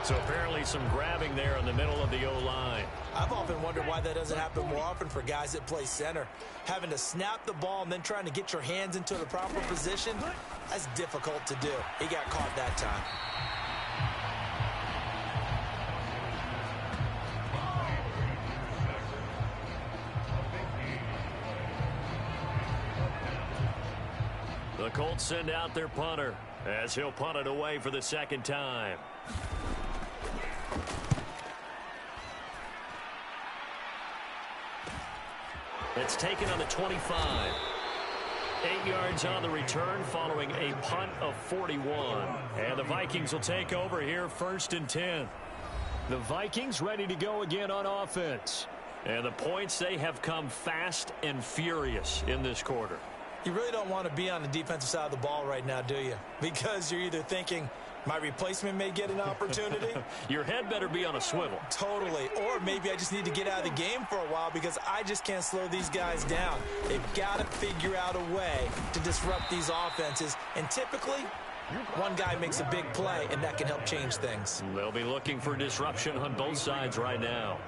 So apparently some grabbing there in the middle of the O-line. I've often wondered why that doesn't happen more often for guys that play center. Having to snap the ball and then trying to get your hands into the proper position, that's difficult to do. He got caught that time. The Colts send out their punter as he'll punt it away for the 2nd time. It's taken on the 25. 8 yards on the return following a punt of 41. And the Vikings will take over here 1st and 10. The Vikings ready to go again on offense. And the points, they have come fast and furious in this quarter. You really don't want to be on the defensive side of the ball right now, do you? Because you're either thinking, my replacement may get an opportunity. Your head better be on a swivel. Totally. Or maybe I just need to get out of the game for a while because I just can't slow these guys down. They've got to figure out a way to disrupt these offenses. And typically, one guy makes a big play, and that can help change things. They'll be looking for disruption on both sides right now.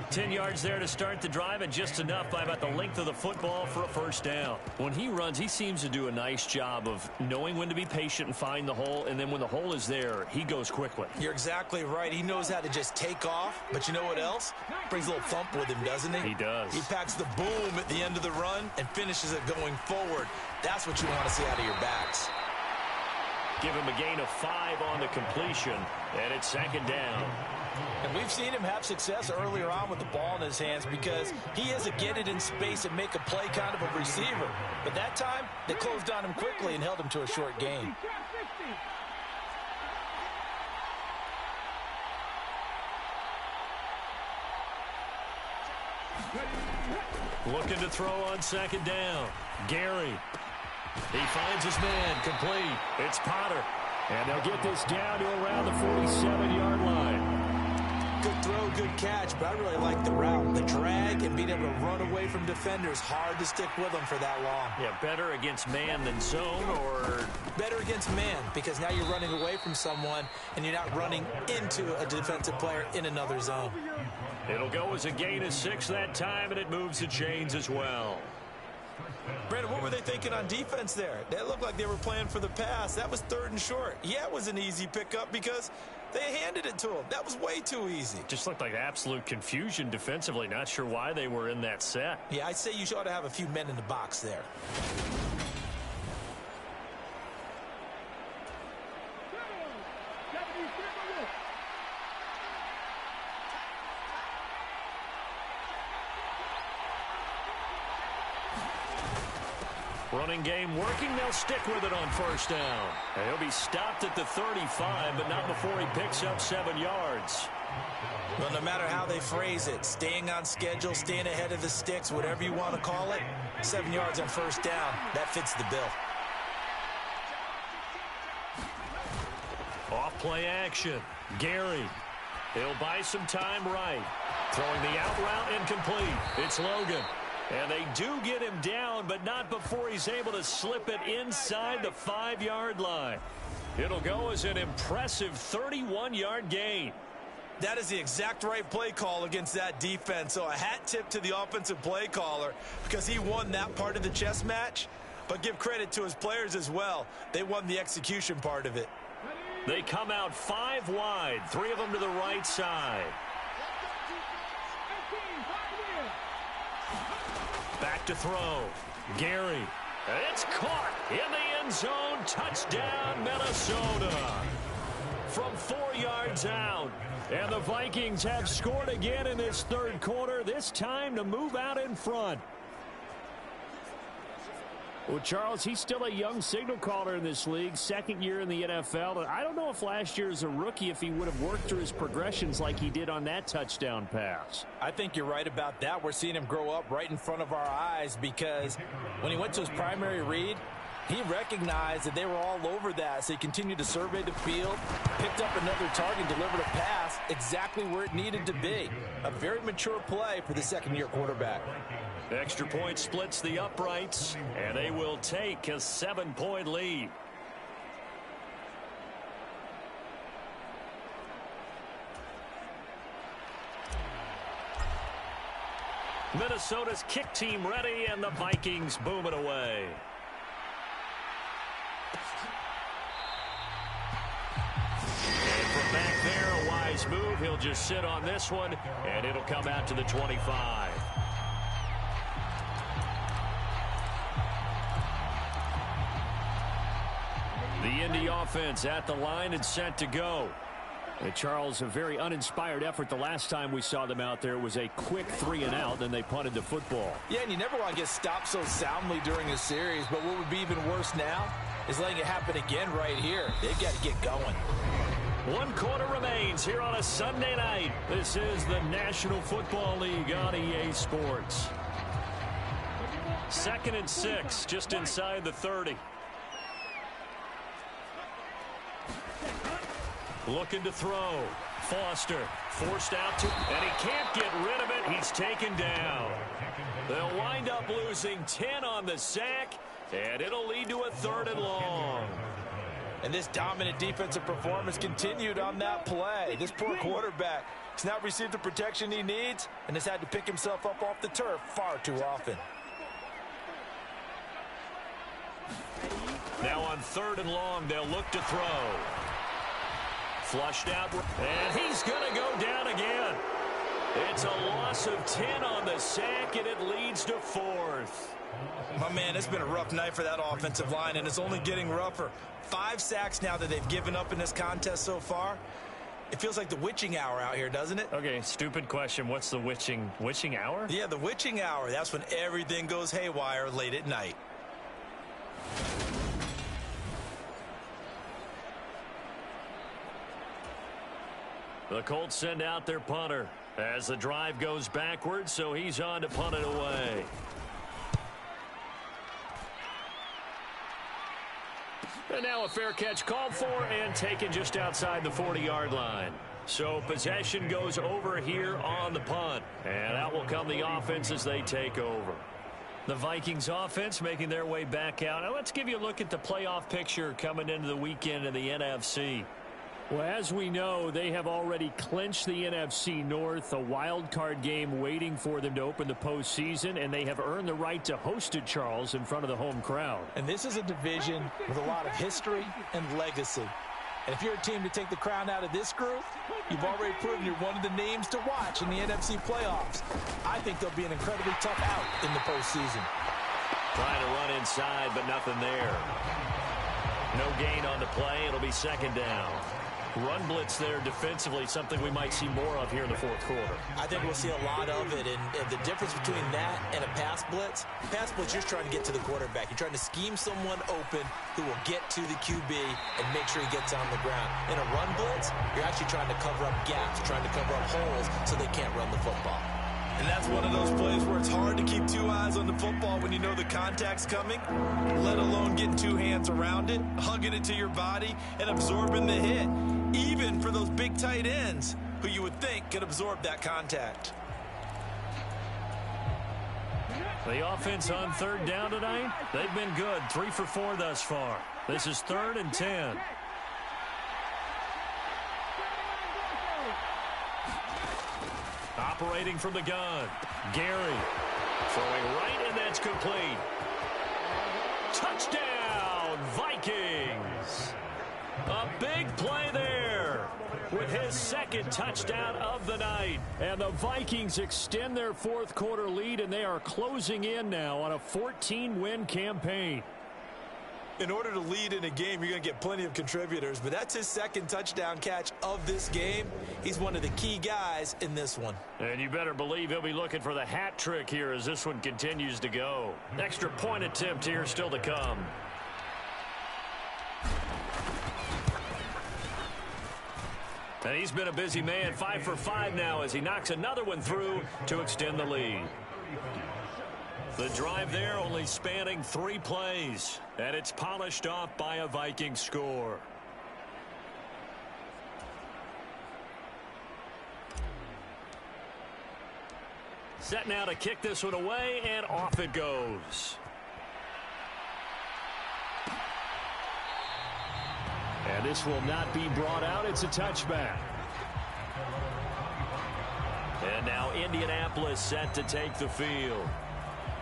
10 yards there to start the drive, and just enough by about the length of the football for a 1st down. When he runs, he seems to do a nice job of knowing when to be patient and find the hole, and then when the hole is there, he goes quickly. You're exactly right. He knows how to just take off, but you know what else? Brings a little thump with him, doesn't he? He does. He packs the boom at the end of the run and finishes it going forward. That's what you want to see out of your backs. Give him a gain of 5 on the completion, and it's 2nd down. And we've seen him have success earlier on with the ball in his hands because he is a get it in space and make a play kind of a receiver. But that time, they closed on him quickly and held him to a short gain. Looking to throw on 2nd down. Gary. He finds his man complete. It's Potter. And they'll get this down to around the 47-yard line. Good throw, good catch, but I really like the route. The drag and being able to run away from defenders, hard to stick with them for that long. Yeah, better against man than zone, or? Better against man, because now you're running away from someone and you're not running into a defensive player in another zone. It'll go as a gain of 6 that time, and it moves the chains as well. Brandon, what were they thinking on defense there? That looked like they were playing for the pass. That was 3rd and short. Yeah, it was an easy pickup because they handed it to him. That was way too easy. Just looked like absolute confusion defensively. Not sure why they were in that set. Yeah, I'd say you ought to have a few men in the box there. Running game working. They'll stick with it on 1st down. And he'll be stopped at the 35, but not before he picks up 7 yards. Well, no matter how they phrase it, staying on schedule, staying ahead of the sticks, whatever you want to call it, 7 yards on first down, that fits the bill. Off play action. Gary. He'll buy some time right. Throwing the out route incomplete. It's Logan. And they do get him down, but not before he's able to slip it inside the 5-yard line. It'll go as an impressive 31-yard gain. That is the exact right play call against that defense. So a hat tip to the offensive play caller because he won that part of the chess match. But give credit to his players as well. They won the execution part of it. They come out 5 wide, 3 of them to the right side. Back to throw. Gary. It's caught in the end zone. Touchdown, Minnesota. From 4 yards out. And the Vikings have scored again in this third quarter, this time to move out in front. Well, Charles, he's still a young signal caller in this league, second year in the NFL. I don't know if last year as a rookie if he would have worked through his progressions like he did on that touchdown pass. I think you're right about that. We're seeing him grow up right in front of our eyes because when he went to his primary read, he recognized that they were all over that, so he continued to survey the field, picked up another target, delivered a pass exactly where it needed to be. A very mature play for the second-year quarterback. Extra point splits the uprights, and they will take a 7-point lead. Minnesota's kick team ready, and the Vikings boom it away. And from back there, a wise move. He'll just sit on this one, and it'll come out to the 25. The Indy offense at the line and set to go. And Charles, a very uninspired effort the last time we saw them out there. It was a quick 3 and out, then they punted the football. Yeah, and you never want to get stopped so soundly during a series, but what would be even worse now is letting it happen again right here. They've got to get going. 1 quarter remains here on a Sunday night. This is the National Football League on EA Sports. 2nd and 6, just inside the 30. Looking to throw. Foster forced out to, and he can't get rid of it. He's taken down. They'll wind up losing 10 on the sack, and it'll lead to a 3rd and long. And this dominant defensive performance continued on that play. This poor quarterback has not received the protection he needs and has had to pick himself up off the turf far too often. Now on 3rd and long, they'll look to throw. Flushed out, and he's going to go down again. It's a loss of 10 on the sack, and it leads to 4th. My man, it's been a rough night for that offensive line, and it's only getting rougher. 5 sacks now that they've given up in this contest so far. It feels like the witching hour out here, doesn't it? Okay, stupid question. What's the witching hour? Yeah, the witching hour. That's when everything goes haywire late at night. The Colts send out their punter as the drive goes backwards, so he's on to punt it away. And now a fair catch called for and taken just outside the 40-yard line. So possession goes over here on the punt, and out will come the offense as they take over. The Vikings offense making their way back out. Now let's give you a look at the playoff picture coming into the weekend in the NFC. Well, as we know, they have already clinched the NFC North, a wild card game waiting for them to open the postseason, and they have earned the right to host it, Charles, in front of the home crowd. And this is a division with a lot of history and legacy. And if you're a team to take the crown out of this group, you've already proven you're one of the names to watch in the NFC playoffs. I think they'll be an incredibly tough out in the postseason. Trying to run inside, but nothing there. No gain on the play. It'll be second down. Run blitz there defensively, something we might see more of here in the fourth quarter. I think we'll see a lot of it, and the difference between that and a pass blitz, you're just trying to get to the quarterback. You're trying to scheme someone open who will get to the QB and make sure he gets on the ground. In a run blitz, you're actually trying to cover up gaps, trying to cover up holes so they can't run the football. And that's one of those plays where it's hard to keep two eyes on the football when you know the contact's coming, let alone getting two hands around it, hugging it to your body, and absorbing the hit, even for those big tight ends who you would think could absorb that contact. The offense on third down tonight, they've been good. 3 for 4 thus far. This is 3rd and 10. Operating from the gun, Gary throwing right, and that's complete. Touchdown, Vikings! A big play there with his second touchdown of the night. And the Vikings extend their fourth quarter lead, and they are closing in now on a 14-win campaign. In order to lead in a game, you're going to get plenty of contributors, but that's his second touchdown catch of this game. He's one of the key guys in this one. And you better believe he'll be looking for the hat trick here as this one continues to go. Extra point attempt here still to come. And he's been a busy man, 5 for 5 now as he knocks another one through to extend the lead. The drive there only spanning 3 plays, and it's polished off by a Viking score. Set now to kick this one away, and off it goes. And this will not be brought out. It's a touchback. And now Indianapolis set to take the field.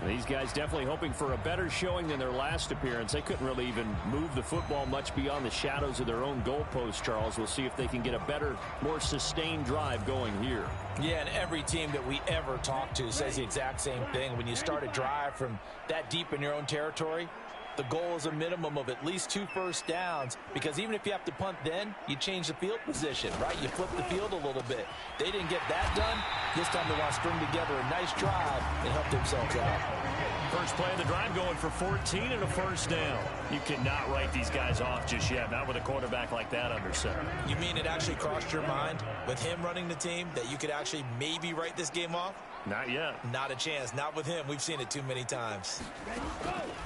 These guys definitely hoping for a better showing than their last appearance. They couldn't really even move the football much beyond the shadows of their own goalpost, Charles. We'll see if they can get a better, more sustained drive going here. Yeah, and every team that we ever talk to says the exact same thing. When you start a drive from that deep in your own territory, the goal is a minimum of at least 2 first downs, because even if you have to punt then, you change the field position, right? You flip the field a little bit. They didn't get that done. This time they want to string together a nice drive and help themselves out. First play of the drive going for 14 and a first down. You cannot write these guys off just yet, not with a quarterback like that under center. You mean it actually crossed your mind with him running the team that you could actually maybe write this game off? Not yet. Not a chance. Not with him. We've seen it too many times.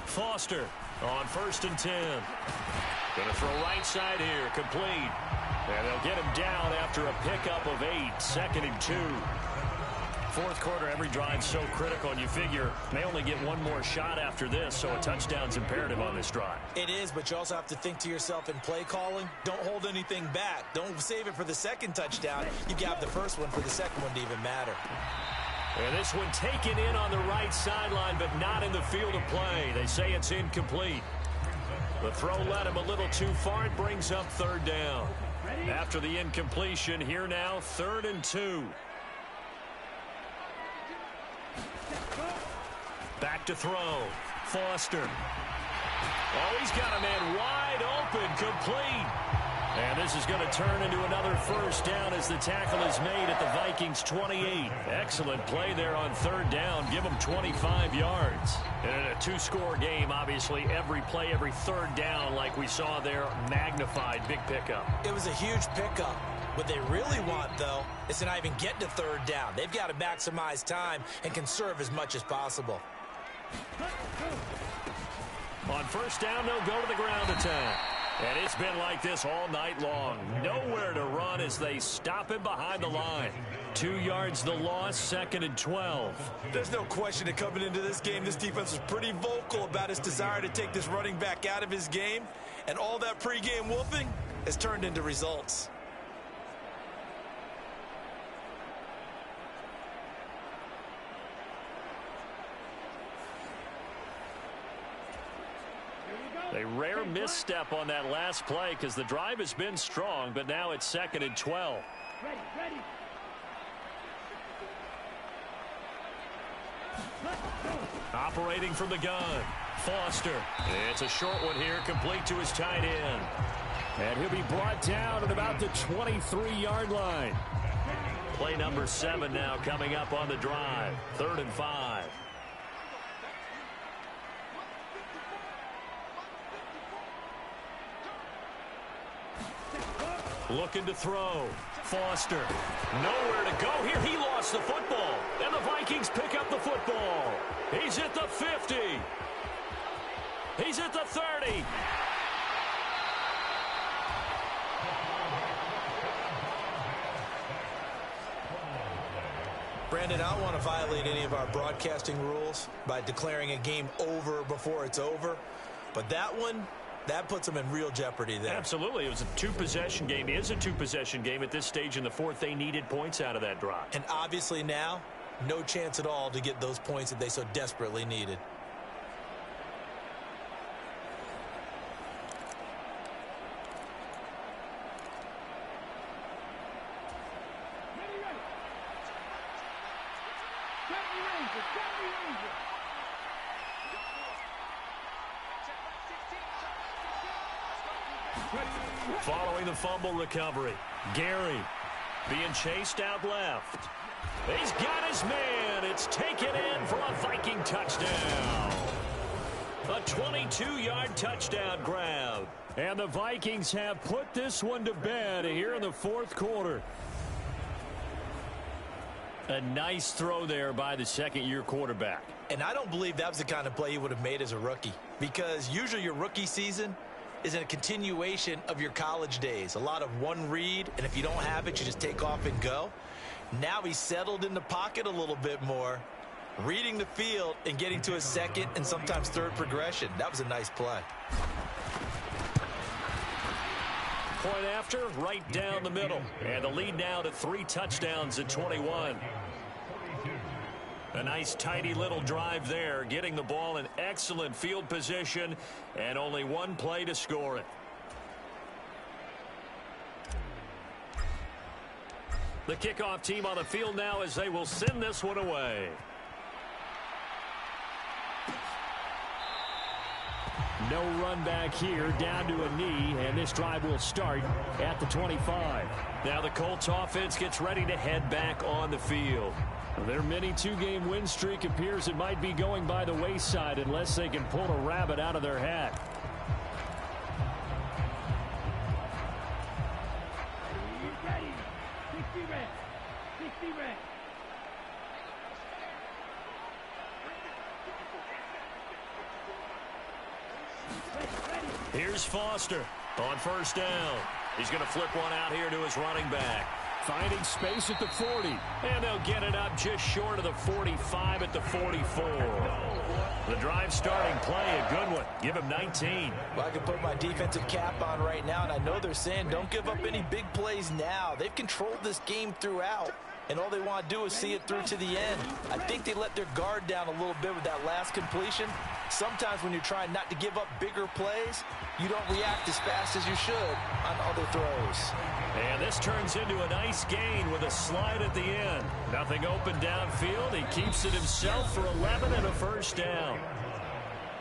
Foster on 1st and 10. Going to throw right side here. Complete. And they'll get him down after a pickup of 8. 2nd and 2. Fourth quarter, every drive's so critical, and you figure they only get one more shot after this, so a touchdown's imperative on this drive. It is, but you also have to think to yourself in play calling, don't hold anything back. Don't save it for the second touchdown. You got the first one for the second one to even matter. And this one taken in on the right sideline, but not in the field of play. They say it's incomplete. The throw led him a little too far. It brings up 3rd down. After the incompletion, here now, 3rd and 2. Back to throw. Foster. Oh, he's got a man wide open, complete. And this is going to turn into another first down as the tackle is made at the Vikings 28. Excellent play there on 3rd down. Give them 25 yards. And in a 2-score game, obviously, every play, every 3rd down, like we saw there, magnified. Big pickup. It was a huge pickup. What they really want, though, is to not even get to 3rd down. They've got to maximize time and conserve as much as possible. On 1st down, they'll go to the ground attack. And it's been like this all night long. Nowhere to run as they stop him behind the line. 2 yards the loss, 2nd and 12. There's no question that coming into this game, this defense was pretty vocal about its desire to take this running back out of his game. And all that pregame whooping has turned into results. A rare misstep on that last play because the drive has been strong, but now it's 2nd and 12. Ready. Operating from the gun. Foster. It's a short one here, complete to his tight end. And he'll be brought down at about the 23-yard line. Play number 7 now coming up on the drive. 3rd and 5. Looking to throw. Foster. Nowhere to go here. He lost the football. And the Vikings pick up the football. He's at the 50. He's at the 30. Brandon, I don't want to violate any of our broadcasting rules by declaring a game over before it's over. But that one, that puts them in real jeopardy there. Absolutely. It was a two-possession game. It is a two-possession game at this stage in the fourth. They needed points out of that drive. And obviously now, no chance at all to get those points that they so desperately needed. Following the fumble recovery, Gary being chased out left. He's got his man. It's taken in for a Viking touchdown. A 22-yard touchdown grab. And the Vikings have put this one to bed here in the fourth quarter. A nice throw there by the second-year quarterback. And I don't believe that was the kind of play he would have made as a rookie, because usually your rookie season is in a continuation of your college days. A lot of one read, and if you don't have it, you just take off and go. Now he's settled in the pocket a little bit more, reading the field and getting to his second and sometimes third progression. That was a nice play. Point after, right down the middle. And the lead now to 3 touchdowns at 21. A nice, tidy little drive there, getting the ball in excellent field position, and only one play to score it. The kickoff team on the field now as they will send this one away. No run back here, down to a knee, and this drive will start at the 25. Now the Colts offense gets ready to head back on the field. Their mini 2-game win streak appears it might be going by the wayside unless they can pull a rabbit out of their hat. Here's Foster on first down. He's going to flip one out here to his running back. Finding space at the 40. And they'll get it up just short of the 45 at the 44. The drive starting play, a good one. Give him 19. Well, I can put my defensive cap on right now, and I know they're saying don't give up any big plays now. They've controlled this game throughout, and all they want to do is see it through to the end. I think they let their guard down a little bit with that last completion. Sometimes when you're trying not to give up bigger plays, you don't react as fast as you should on other throws. And this turns into a nice gain with a slide at the end. Nothing open downfield. He keeps it himself for 11 and a first down.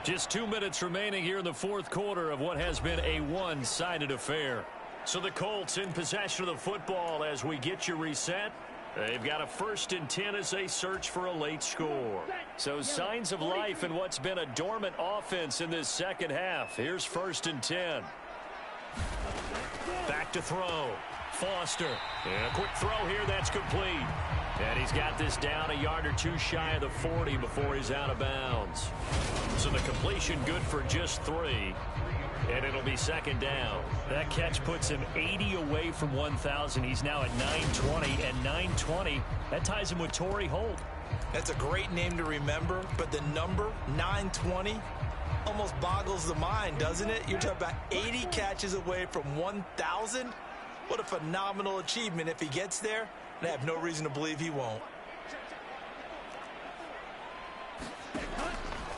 Just 2 minutes remaining here in the fourth quarter of what has been a one-sided affair. So the Colts in possession of the football as we get you reset. They've got a 1st and 10 as they search for a late score. So signs of life in what's been a dormant offense in this second half. Here's 1st and 10. Back to throw. Foster. And a quick throw here that's complete. And he's got this down a yard or two shy of the 40 before he's out of bounds. So the completion good for just 3. And it'll be 2nd down. That catch puts him 80 away from 1,000. He's now at 920, and 920, that ties him with Torrey Holt. That's a great name to remember, but the number, 920, almost boggles the mind, doesn't it? You're talking about 80 catches away from 1,000. What a phenomenal achievement if he gets there, and I have no reason to believe he won't.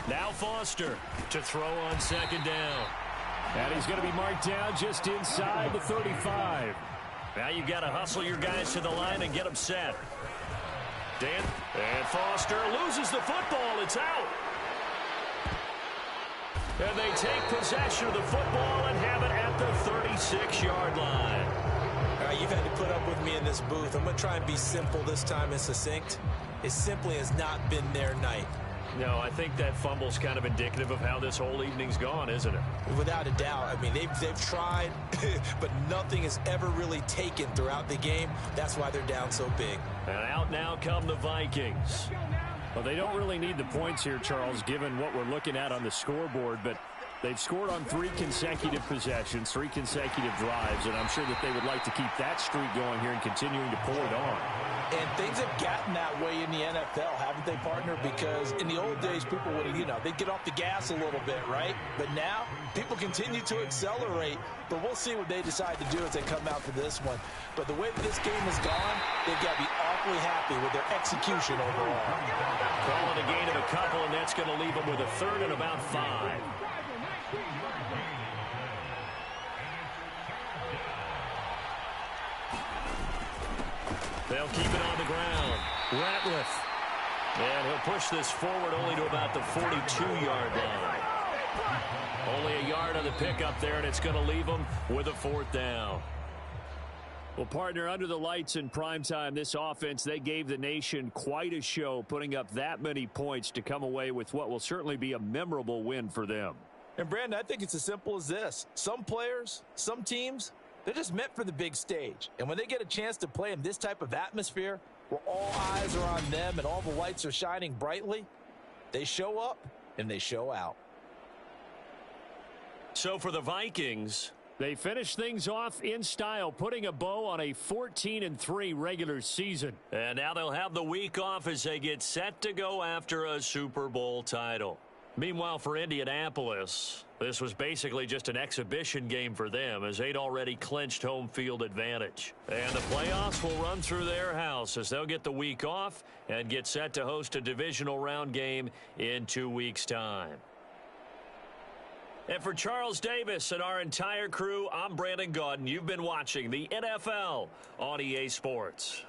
Now Foster to throw on 2nd down. And he's going to be marked down just inside the 35. Now you've got to hustle your guys to the line and get them set. And Foster loses the football. It's out. And they take possession of the football and have it at the 36-yard line. All right, you've had to put up with me in this booth. I'm going to try and be simple this time and succinct. It simply has not been their night. No, I think that fumble's kind of indicative of how this whole evening's gone, isn't it? Without a doubt. I mean, they've tried, but nothing has ever really taken throughout the game. That's why they're down so big. And out now come the Vikings. Well, they don't really need the points here, Charles, given what we're looking at on the scoreboard, but they've scored on 3 consecutive possessions, 3 consecutive drives, and I'm sure that they would like to keep that streak going here and continuing to pull it on. And things have gotten that way in the NFL, haven't they, partner? Because in the old days, people would, they'd get off the gas a little bit, right? But now, people continue to accelerate. But we'll see what they decide to do as they come out for this one. But the way that this game has gone, they've got to be awfully happy with their execution overall. Calling a gain of a couple, and that's going to leave them with a third and about 5. They'll keep it on the ground. Ratliff. And he'll push this forward only to about the 42-yard line. Only a yard on the pickup there, and it's going to leave them with a 4th down. Well, partner, under the lights in primetime, this offense, they gave the nation quite a show, putting up that many points to come away with what will certainly be a memorable win for them. And, Brandon, I think it's as simple as this. Some players, some teams, they're just meant for the big stage. And when they get a chance to play in this type of atmosphere where all eyes are on them and all the lights are shining brightly, they show up and they show out. So for the Vikings, they finish things off in style, putting a bow on a 14-3 regular season. and now they'll have the week off as they get set to go after a Super Bowl title. Meanwhile, for Indianapolis, this was basically just an exhibition game for them as they'd already clinched home field advantage. And the playoffs will run through their house as they'll get the week off and get set to host a divisional round game in 2 weeks' time. And for Charles Davis and our entire crew, I'm Brandon Gaudin. You've been watching the NFL on EA Sports.